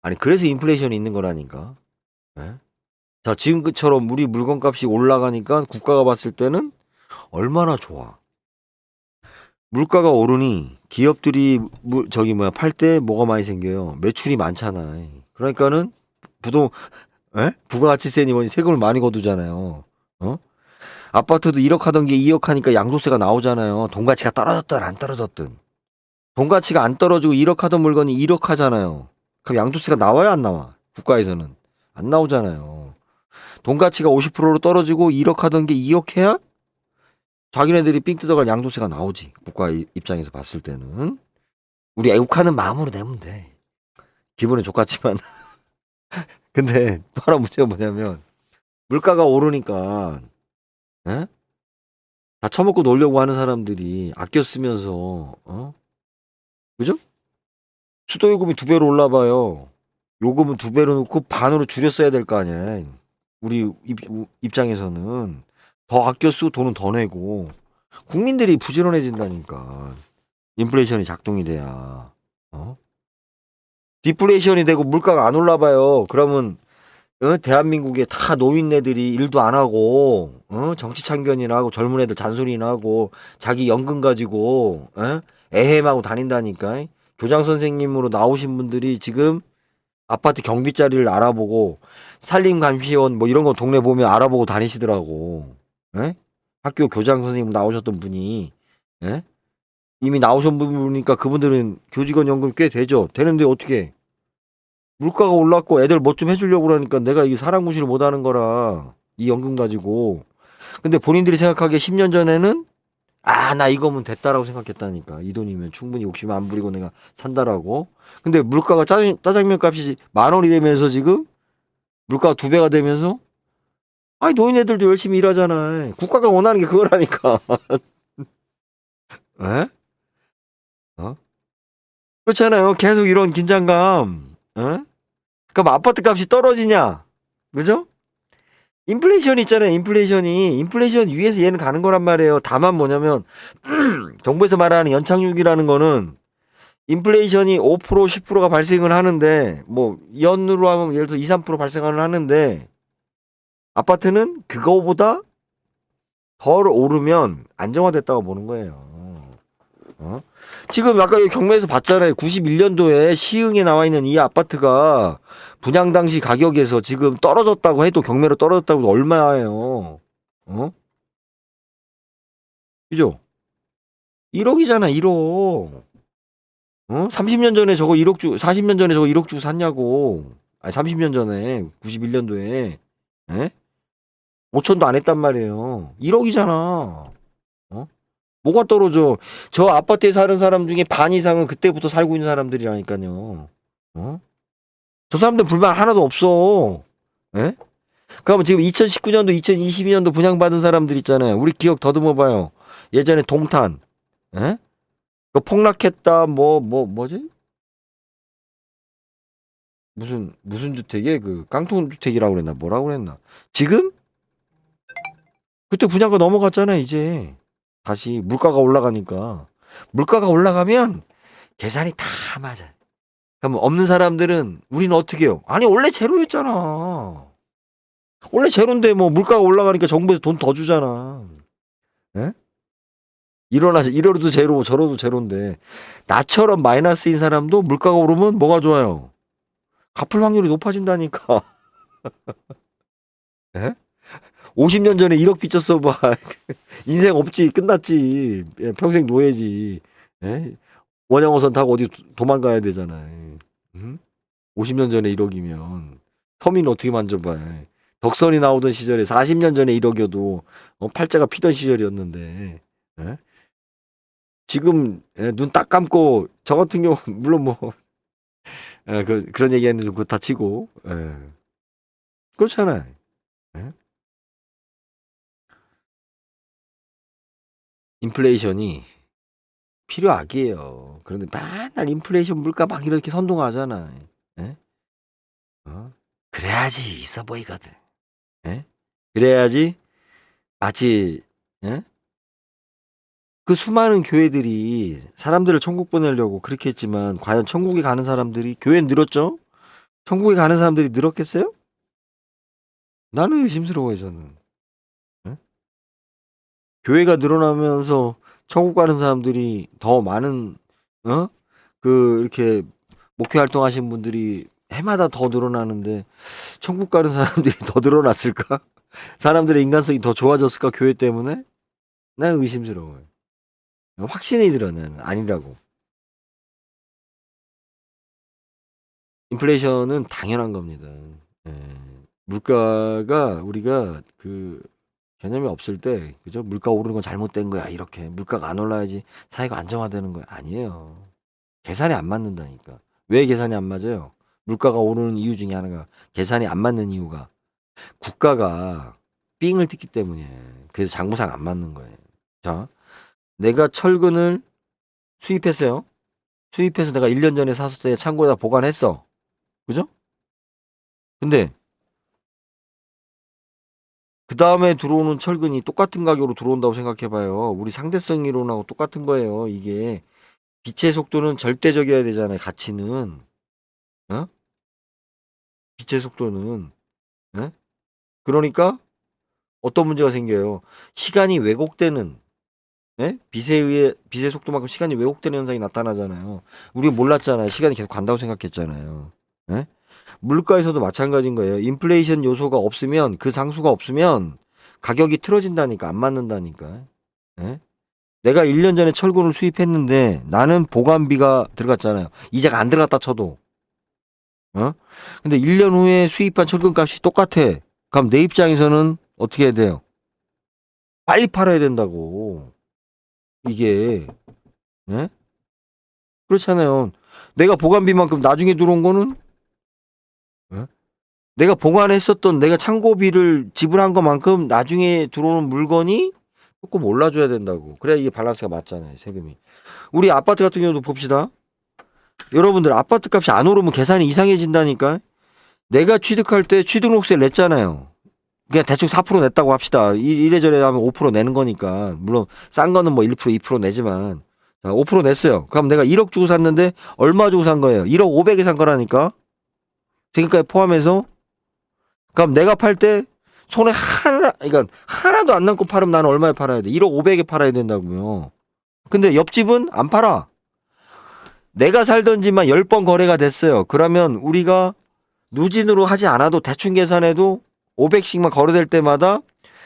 아니, 그래서 인플레이션이 있는 거라니까. 자, 지금처럼 우리 물건값이 올라가니까 국가가 봤을 때는 얼마나 좋아. 물가가 오르니 기업들이 팔 때 뭐가 많이 생겨요? 매출이 많잖아. 그러니까는 부가가치세니 뭐니 세금을 많이 거두잖아요. 아파트도 1억 하던 게 2억 하니까 양도세가 나오잖아요. 돈 가치가 떨어졌든 안 떨어졌든. 돈 가치가 안 떨어지고 1억 하던 물건이 1억 하잖아요. 그럼 양도세가 나와야 안 나와? 국가에서는 안 나오잖아요. 돈 가치가 50%로 떨어지고 1억 하던 게 2억 해야 자기네들이 삥 뜯어갈 양도세가 나오지. 국가 입장에서 봤을 때는. 우리 애국하는 마음으로 내면 돼. 기분은 좋겠지만. 근데 또 하나 문제가 뭐냐면 물가가 오르니까 다 처먹고 놀려고 하는 사람들이 아껴 쓰면서 그죠? 수도요금이 2배로 올라봐요. 요금은 2배로 놓고 반으로 줄였어야 될 거 아니야. 우리 입장에서는 더 아껴 쓰고 돈은 더 내고 국민들이 부지런해진다니까. 인플레이션이 작동이 돼야. 디플레이션이 되고 물가가 안 올라봐요. 그러면 대한민국에 다 노인네들이 일도 안 하고 정치 참견이나 하고 젊은 애들 잔소리나 하고 자기 연금 가지고 애헴하고 다닌다니까. 교장 선생님으로 나오신 분들이 지금 아파트 경비 자리를 알아보고 산림감시원 뭐 이런 거 동네 보면 알아보고 다니시더라고. 학교 교장 선생님 나오셨던 분이 이미 나오신 분이니까 그분들은 교직원 연금 꽤 되죠. 되는데 어떻게 물가가 올랐고 애들 뭐 좀 해주려고 그러니까 내가 이게 사람 구실을 못하는 거라 이 연금 가지고. 근데 본인들이 생각하기에 10년 전에는 나 이거면 됐다라고 생각했다니까. 이 돈이면 충분히 욕심 안 부리고 내가 산다라고. 근데 물가가 짜장면 값이 10,000원이 되면서 지금 물가가 2배가 되면서 노인애들도 열심히 일하잖아. 국가가 원하는 게 그거라니까. 에? 그렇잖아요. 계속 이런 긴장감. 그럼 아파트 값이 떨어지냐? 그죠? 인플레이션 있잖아요. 인플레이션 위에서 얘는 가는 거란 말이에요. 다만 뭐냐면 정부에서 말하는 연착륙이라는 거는 인플레이션이 5% 10%가 발생을 하는데 뭐 연으로 하면 예를 들어 2, 3% 발생을 하는데 아파트는 그거보다 덜 오르면 안정화됐다고 보는 거예요. 어? 지금 아까 여기 경매에서 봤잖아요. 91년도에 시흥에 나와 있는 이 아파트가 분양 당시 가격에서 지금 떨어졌다고 해도 경매로 떨어졌다고 해도 얼마예요? 어? 그죠? 1억이잖아, 1억. 어? 30년 전에 저거 1억 40년 전에 저거 1억 주고 샀냐고. 아니, 30년 전에, 91년도에. 에? 5천도 안 했단 말이에요. 1억이잖아. 어? 뭐가 떨어져? 저 아파트에 사는 사람 중에 반 이상은 그때부터 살고 있는 사람들이라니까요. 어? 저 사람들 불만 하나도 없어. 에? 그러면 지금 2019년도, 2022년도 분양받은 사람들 있잖아요. 우리 기억 더듬어 봐요. 예전에 동탄. 에? 그 폭락했다, 뭐지? 무슨 주택이에? 그 깡통 주택이라고 그랬나? 뭐라고 그랬나? 지금? 그때 분양가 넘어갔잖아, 이제. 다시 물가가 올라가니까. 물가가 올라가면 계산이 다 맞아. 그럼 없는 사람들은 우리는 어떻게 해요? 아니, 원래 제로였잖아. 원래 제로인데 뭐 물가가 올라가니까 정부에서 돈 더 주잖아. 예? 이러도 제로, 저러도 제로인데 나처럼 마이너스인 사람도 물가가 오르면 뭐가 좋아요? 갚을 확률이 높아진다니까. 예? 50년 전에 1억 빚졌어 봐. 인생 없지, 끝났지. 예, 평생 노예지. 예? 원양어선 타고 어디 도망가야 되잖아요. 응? 50년 전에 1억이면 서민 어떻게 만져봐. 덕선이 나오던 시절에 40년 전에 1억이어도 팔자가 피던 시절이었는데. 예? 지금 눈 딱 감고 저 같은 경우 물론 뭐 그런 얘기하는 좀 그렇다 치고 그렇잖아요. 예? 인플레이션이 필요악이에요. 그런데 맨날 인플레이션 물가 막 이렇게 선동하잖아. 예? 어? 그래야지 있어 보이거든. 예? 그래야지 마치 예? 그 수많은 교회들이 사람들을 천국 보내려고 그렇게 했지만 과연 천국에 가는 사람들이 교회 늘었죠? 천국에 가는 사람들이 늘었겠어요? 나는 의심스러워요, 저는. 예? 교회가 늘어나면서 천국 가는 사람들이 더 많은 어? 그 이렇게 목회 활동하신 분들이 해마다 더 늘어나는데 천국 가는 사람들이 더 늘어났을까? 사람들의 인간성이 더 좋아졌을까? 교회 때문에? 난 의심스러워요. 확신이 들어 나는 아니라고. 인플레이션은 당연한 겁니다. 예. 물가가 우리가 그 개념이 없을 때 그죠? 물가 오르는 건 잘못된 거야. 이렇게 물가가 안 올라야지 사회가 안정화되는 거야. 아니에요. 계산이 안 맞는다니까. 왜 계산이 안 맞아요? 물가가 오르는 이유 중에 하나가 계산이 안 맞는 이유가 국가가 삥을 뜯기 때문이에요. 그래서 장부상 안 맞는 거예요. 자, 내가 철근을 수입했어요. 수입해서 내가 1년 전에 샀을 때 창고에다 보관했어. 그죠? 근데 그 다음에 들어오는 철근이 똑같은 가격으로 들어온다고 생각해봐요. 우리 상대성 이론하고 똑같은 거예요. 이게 빛의 속도는 절대적이어야 되잖아요. 가치는. 어? 빛의 속도는. 예? 그러니까 어떤 문제가 생겨요. 시간이 왜곡되는 빛에 의해 빛의 속도만큼 시간이 왜곡되는 현상이 나타나잖아요. 우리 몰랐잖아요. 시간이 계속 간다고 생각했잖아요. 예? 물가에서도 마찬가지인 거예요. 인플레이션 요소가 없으면 그 상수가 없으면 가격이 틀어진다니까 안 맞는다니까. 예? 내가 1년 전에 철근을 수입했는데 나는 보관비가 들어갔잖아요. 이자가 안 들어갔다 쳐도. 어? 근데 1년 후에 수입한 철근 값이 똑같아. 그럼 내 입장에서는 어떻게 해야 돼요? 빨리 팔아야 된다고. 이게 예? 그렇잖아요. 내가 보관비만큼 나중에 들어온 거는 예? 내가 보관했었던 내가 창고비를 지불한 것만큼 나중에 들어오는 물건이 조금 올라줘야 된다고. 그래야 이게 밸런스가 맞잖아요. 세금이. 우리 아파트 같은 경우도 봅시다. 여러분들 아파트 값이 안 오르면 계산이 이상해진다니까. 내가 취득할 때 취득록세 냈잖아요. 그냥 대충 4% 냈다고 합시다. 이래저래 하면 5% 내는 거니까. 물론 싼 거는 뭐 1%, 2% 내지만. 자, 5% 냈어요. 그럼 내가 1억 주고 샀는데 얼마 주고 산 거예요? 1억 5백에 산 거라니까. 세금까지 포함해서. 그럼 내가 팔 때 손에 그러니까 하나도 안 남고 팔으면 나는 얼마에 팔아야 돼? 1억 5백에 팔아야 된다고요. 근데 옆집은 안 팔아. 내가 살던 집만 10번 거래가 됐어요. 그러면 우리가 누진으로 하지 않아도 대충 계산해도 500씩만 거래될 때마다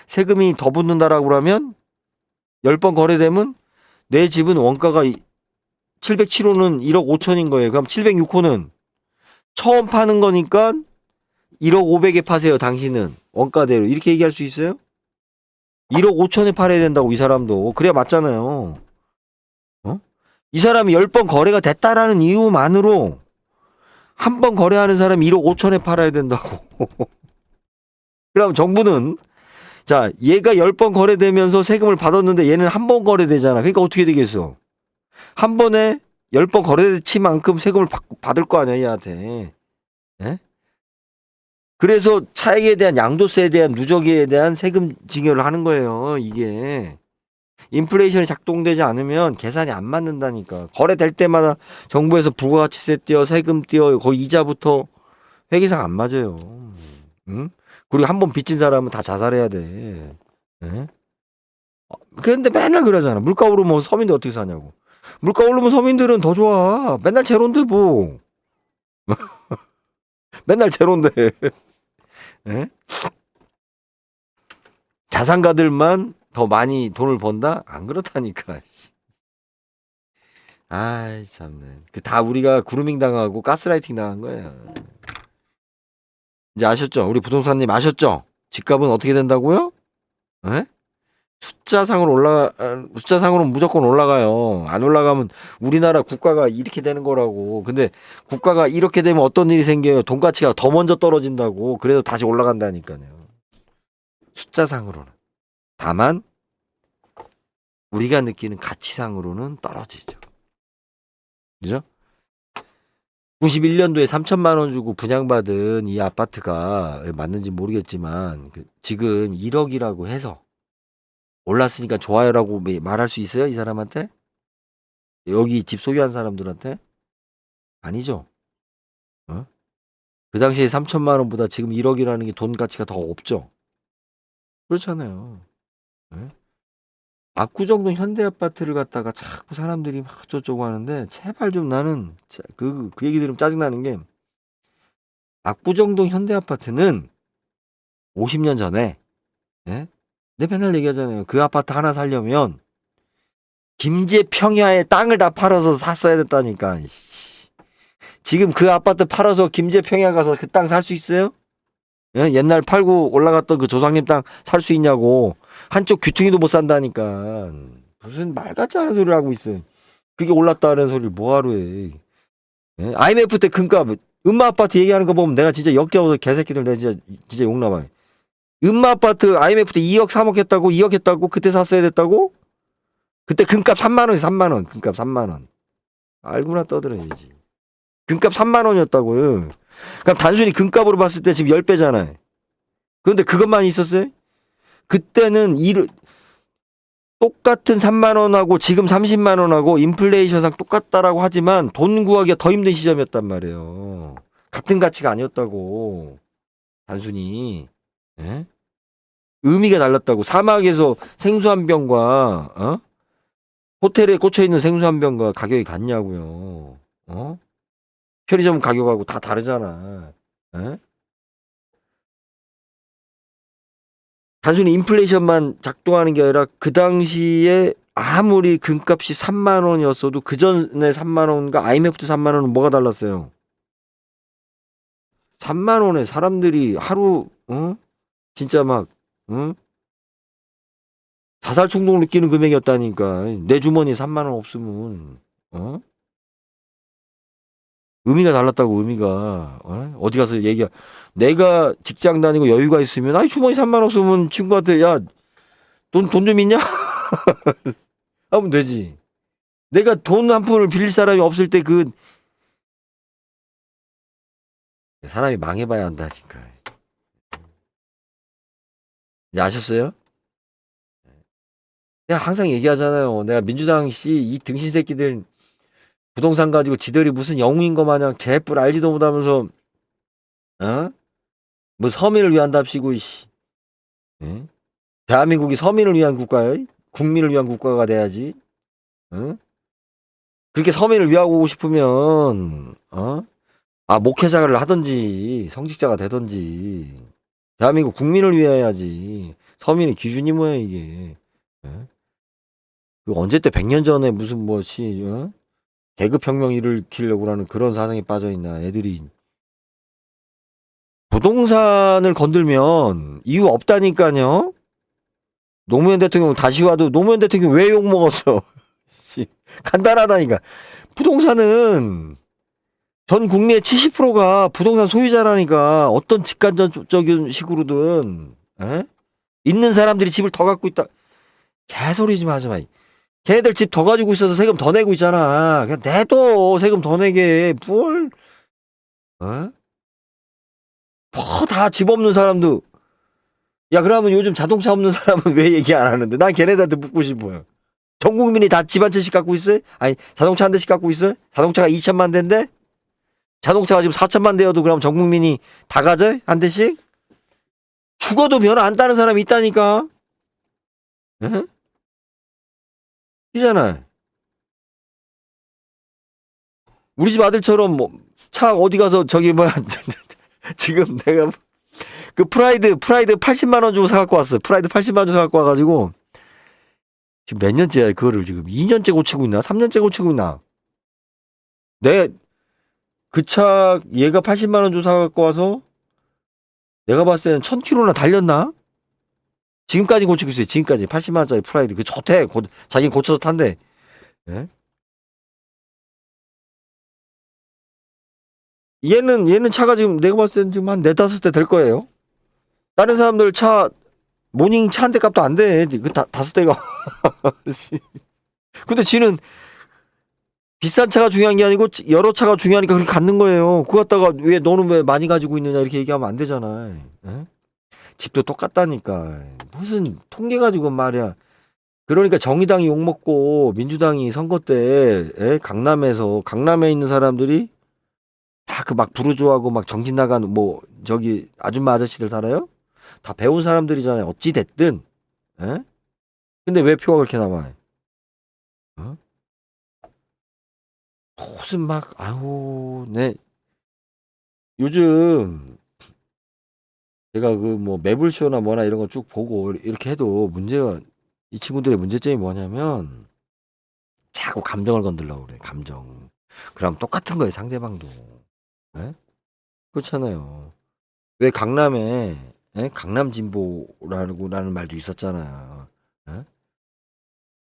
세금이 더 붙는다라고 그러면 10번 거래되면 내 집은 원가가 707호는 1억 5천인 거예요. 그럼 706호는 처음 파는 거니까 1억 500에 파세요. 당신은 원가대로. 이렇게 얘기할 수 있어요? 1억 5천에 팔아야 된다고 이 사람도. 그래야 맞잖아요. 어? 이 사람이 10번 거래가 됐다라는 이유만으로 한 번 거래하는 사람이 1억 5천에 팔아야 된다고. 그럼 정부는 자 얘가 10번 거래되면서 세금을 받았는데 얘는 한 번 거래되잖아. 그러니까 어떻게 되겠어? 한 번에 10번 거래치만큼 세금을 받을 거 아니야 얘한테. 예? 그래서 차액에 대한 양도세에 대한 누적에 대한 세금 징여를 하는 거예요. 이게 인플레이션이 작동되지 않으면 계산이 안 맞는다니까. 거래될 때마다 정부에서 부가가치세 띄어 세금 띄어 거의 이자부터 회계상 안 맞아요. 응? 그리고 한 번 빚진 사람은 다 자살해야 돼. 예? 그런데 맨날 그러잖아. 물가 오르면 서민들 어떻게 사냐고. 물가 오르면 서민들은 더 좋아. 맨날 제로인데 뭐. 맨날 제로인데. 예? 자산가들만 더 많이 돈을 번다? 안 그렇다니까. 아이 참네. 그 다 우리가 그루밍 당하고 가스라이팅 당한 거예요. 이제 아셨죠? 우리 부동산님 아셨죠? 집값은 어떻게 된다고요? 에? 숫자상으로 무조건 올라가요. 안 올라가면 우리나라 국가가 이렇게 되는 거라고. 근데 국가가 이렇게 되면 어떤 일이 생겨요? 돈 가치가 더 먼저 떨어진다고. 그래서 다시 올라간다니까요. 숫자상으로는. 다만 우리가 느끼는 가치상으로는 떨어지죠. 그죠? 91년도에 3천만 원 주고 분양받은 이 아파트가 맞는지 모르겠지만 지금 1억이라고 해서 올랐으니까 좋아요라고 말할 수 있어요? 이 사람한테? 여기 집 소유한 사람들한테? 아니죠. 어? 그 당시에 3천만 원보다 지금 1억이라는 게 돈 가치가 더 없죠. 그렇잖아요. 예? 압구정동 현대아파트를 갖다가 자꾸 사람들이 막 어쩌고 하는데 제발 좀 나는 그 얘기 들으면 짜증나는 게 압구정동 현대아파트는 50년 전에 예? 내가 맨날 얘기하잖아요. 그 아파트 하나 살려면 김제평야에 땅을 다 팔아서 샀어야 됐다니까. 지금 그 아파트 팔아서 김제평야 가서 그 땅 살 수 있어요? 예? 옛날 팔고 올라갔던 그 조상님 땅 살 수 있냐고. 한쪽 귀퉁이도 못 산다니까. 무슨 말 같지 않은 소리를 하고 있어. 그게 올랐다는 소리를 뭐하러 해. 예? IMF 때 금값 음마 아파트 얘기하는 거 보면 내가 진짜 역겨워서 개새끼들 내가 진짜 욕나봐요. 음마 아파트 IMF 때 2억 3억 했다고 2억 했다고 그때 샀어야 됐다고? 그때 금값 3만 원이 3만 원. 금값 3만 원. 알고나 떠들어야지. 금값 3만 원이었다고요. 그럼 단순히 금값으로 봤을 때 지금 10배잖아요. 그런데 그것만 있었어요? 그때는 똑같은 3만 원하고 지금 30만 원하고 인플레이션상 똑같다라고 하지만 돈 구하기가 더 힘든 시점이었단 말이에요. 같은 가치가 아니었다고. 단순히. 예? 의미가 달랐다고. 사막에서 생수 한 병과 호텔에 꽂혀 있는 생수 한 병과 가격이 같냐고요. 편의점 가격하고 다 다르잖아. 에? 단순히 인플레이션만 작동하는 게 아니라 그 당시에 아무리 금값이 3만 원이었어도 그 전에 3만 원과 IMF 때 3만 원은 뭐가 달랐어요? 3만 원에 사람들이 하루 진짜 막 자살 충동을 느끼는 금액이었다니까. 내 주머니에 3만 원 없으면 의미가 달랐다고. 의미가 어디 가서 얘기야. 내가 직장 다니고 여유가 있으면 아이 주머니 3만 원 없으면 친구한테 야 돈 좀 있냐? 하면 되지. 내가 돈 한 푼을 빌릴 사람이 없을 때 사람이 망해봐야 한다니까. 이제 아셨어요? 내가 항상 얘기하잖아요. 내가 민주당 이 등신 새끼들 부동산 가지고 지들이 무슨 영웅인 거 마냥 개뿔 알지도 못하면서 뭐 서민을 위한답시고 예? 대한민국이 서민을 위한 국가예요? 국민을 위한 국가가 돼야지. 어? 그렇게 서민을 위하고 싶으면 목회자를 하든지 성직자가 되든지 대한민국 국민을 위해야지. 서민의 기준이 뭐야 이게. 그 언제 때 100년 전에 무슨 계급혁명 일으키려고 하는 그런 사상에 빠져있나 애들이. 부동산을 건들면 이유 없다니까요. 노무현 대통령 다시 와도 노무현 대통령 왜 욕먹었어. 간단하다니까. 부동산은 전 국민의 70%가 부동산 소유자라니까. 어떤 직간접적인 식으로든 있는 사람들이 집을 더 갖고 있다. 개소리 좀 하지 마. 걔들 집 더 가지고 있어서 세금 더 내고 있잖아. 그냥 내도 세금 더 내게. 뭘 다 집 없는 사람도. 야, 그러면 요즘 자동차 없는 사람은 왜 얘기 안 하는데? 난 걔네들한테 묻고 싶어요. 전 국민이 다 집 한 채씩 갖고 있어요? 아니, 자동차 한 대씩 갖고 있어요? 자동차가 2천만 대인데? 자동차가 지금 4천만 대여도 그럼 전 국민이 다 가져? 한 대씩? 죽어도 면허 안 따는 사람이 있다니까? 에? 이잖아. 우리 집 아들처럼 차 어디 가서 지금 내가 그 프라이드 80만 원 주고 사갖고 왔어. 프라이드 80만 원 주고 사갖고 와가지고 지금 몇 년째야 그거를 지금 2년째 고치고 있나? 3년째 고치고 있나? 그 차 얘가 80만 원 주고 사갖고 와서 내가 봤을 때는 1000km나 달렸나? 지금까지 고치고 있어요. 지금까지 80만 원짜리 프라이드 그 좋대. 자기 고쳐서 탄대. 예? 얘는 차가 지금 내가 봤을 때는 지금 한 4-5대 될 거예요. 다른 사람들 차 모닝 차 한 대 값도 안 돼. 그 5대가. 근데 지는 비싼 차가 중요한 게 아니고 여러 차가 중요하니까 그렇게 갖는 거예요. 그거 갖다가 왜 너는 왜 많이 가지고 있느냐 이렇게 얘기하면 안 되잖아. 집도 똑같다니까. 무슨 통계 가지고 말이야. 그러니까 정의당이 욕먹고 민주당이 선거 때 강남에 있는 사람들이 다 그 막 부르주아하고 막 정신 나간 저기 아줌마 아저씨들 살아요? 다 배운 사람들이잖아요. 어찌 됐든. 근데 왜 표가 그렇게 남아요? 무슨 네. 요즘 제가 매불쇼나 뭐나 이런 거 쭉 보고 이렇게 해도 이 친구들의 문제점이 뭐냐면 자꾸 감정을 건들려고 그래. 감정. 그럼 똑같은 거예요. 상대방도. 그렇잖아요. 왜 강남에 강남 진보라는 말도 있었잖아요.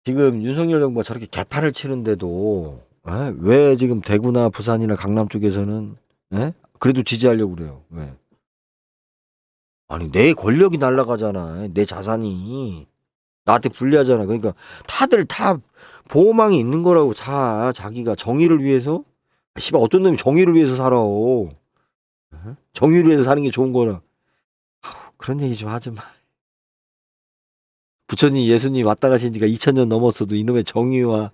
지금 윤석열 정부가 저렇게 개판을 치는데도 왜 지금 대구나 부산이나 강남 쪽에서는 그래도 지지하려고 그래요. 왜? 아니 내 권력이 날아가잖아. 내 자산이 나한테 불리하잖아. 그러니까 다들 다 보호망이 있는 거라고. 자기가 정의를 위해서. 씨발 어떤 놈이 정의를 위해서 살아. 정의를 위해서 사는 게 좋은 거라. 그런 얘기 좀 하지 마. 부처님 예수님 왔다 가신 지가 2000년 넘었어도 이놈의 정의와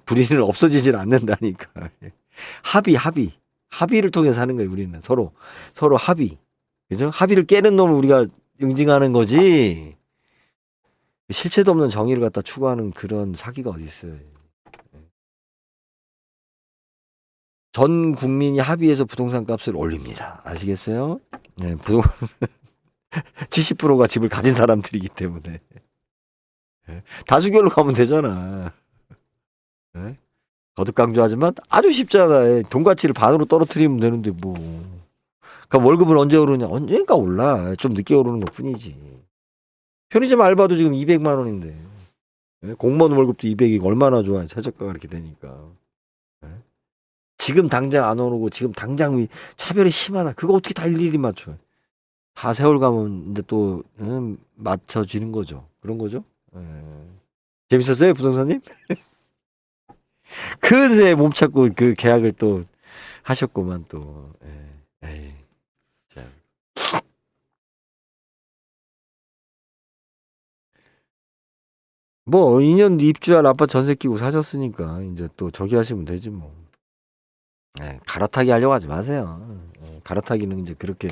불의는 없어지질 않는다니까. 합의를 통해서 사는 거예요. 우리는 서로 합의. 그죠? 합의를 깨는 놈을 우리가 응징하는 거지. 실체도 없는 정의를 갖다 추구하는 그런 사기가 어디 있어요. 전 국민이 합의해서 부동산 값을 올립니다. 아시겠어요? 네, 70%가 집을 가진 사람들이기 때문에. 다수결로 가면 되잖아. 거듭 강조하지만 아주 쉽잖아. 돈 가치를 반으로 떨어뜨리면 되는데 뭐. 그럼 월급은 언제 오르냐? 언젠가 올라. 좀 늦게 오르는 것 뿐이지. 편의점 알바도 지금 200만 원인데. 공무원 월급도 200이 얼마나 좋아. 최저가가 이렇게 되니까. 지금 당장 안 오르고 지금 당장 차별이 심하다. 그거 어떻게 다 일일이 맞춰? 다 세월 가면 이제 또 맞춰지는 거죠. 그런 거죠. 재밌었어요, 부동산님? 그새 몸 찾고 그 계약을 또 하셨구만 또. 에이, 참. 뭐 2년 입주할 아파트 전세 끼고 사셨으니까 이제 또 저기 하시면 되지 뭐. 갈아타기 하려고 하지 마세요. 갈아타기는 이제 그렇게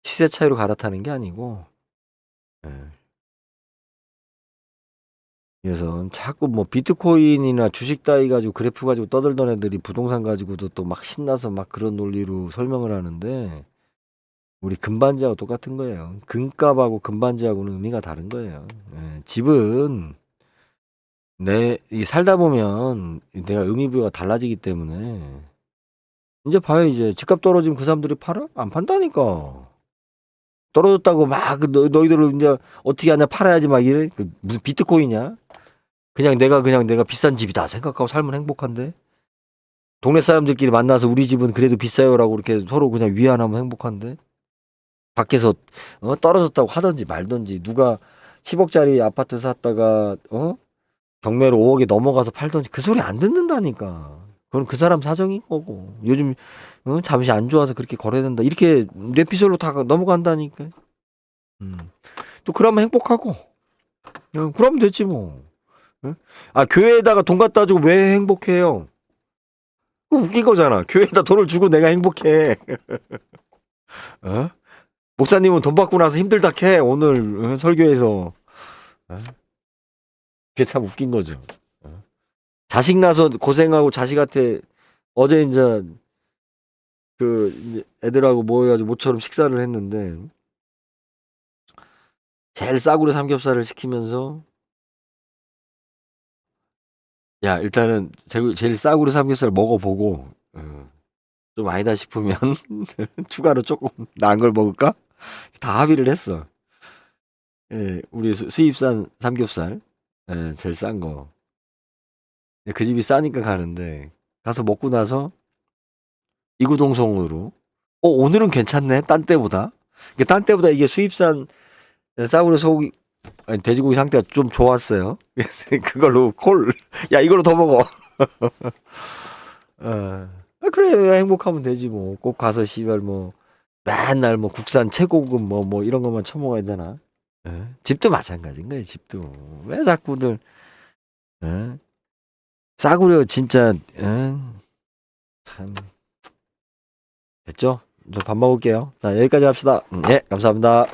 시세 차이로 갈아타는 게 아니고. 그래서 자꾸 뭐 비트코인이나 주식 따위 가지고 그래프 가지고 떠들던 애들이 부동산 가지고도 또 막 신나서 막 그런 논리로 설명을 하는데 우리 금반지하고 똑같은 거예요. 금값하고 금반지하고는 의미가 다른 거예요. 예, 집은 이 살다 보면 내가 의미부여가 달라지기 때문에 이제 봐요. 이제 집값 떨어지면 그 사람들이 팔아? 안 판다니까. 떨어졌다고 막 너희들 이제 어떻게 하냐 팔아야지 막 이래. 무슨 비트코인이냐? 그냥 내가 비싼 집이다 생각하고 살면 행복한데. 동네 사람들끼리 만나서 우리 집은 그래도 비싸요라고 이렇게 서로 그냥 위안하면 행복한데. 밖에서 떨어졌다고 하든지 말든지 누가 10억짜리 아파트 샀다가 경매로 5억에 넘어가서 팔든지 그 소리 안 듣는다니까. 그건 그 사람 사정인 거고. 요즘 잠시 안 좋아서 그렇게 거래야 된다. 이렇게 뇌피셜로 다 넘어간다니까. 또 그러면 행복하고. 그러면 됐지 뭐. 아 교회에다가 돈 갖다 주고 왜 행복해요? 그거 웃긴 거잖아. 교회에다 돈을 주고 내가 행복해. 어? 목사님은 돈 받고 나서 힘들다 캐 오늘 설교에서. 그게 참 웃긴 거죠. 자식 나서 고생하고 자식한테 어제 이제 그 애들하고 모여가지고 모처럼 식사를 했는데 제일 싸구려 삼겹살을 시키면서 야 일단은 제일 싸구려 삼겹살 먹어보고 좀 아니다 싶으면 추가로 조금 나은 걸 먹을까? 다 합의를 했어. 예, 우리 수입산 삼겹살 제일 싼 거. 그 집이 싸니까 가는데 가서 먹고 나서 이구동성으로 오늘은 괜찮네 딴 때보다. 딴 때보다 이게 수입산 싸구려 소고기 아니, 돼지고기 상태가 좀 좋았어요. 그래서 그걸로 야 이걸로 더 먹어. 그래 행복하면 되지 뭐. 꼭 가서 씨발 뭐 맨날 뭐 국산 최고급 뭐 이런 것만 처먹어야 되나? 집도 마찬가지인 거예요. 집도 왜 자꾸들 싸구려 진짜 참 됐죠? 저 밥 먹을게요. 자 여기까지 합시다. 예 감사합니다.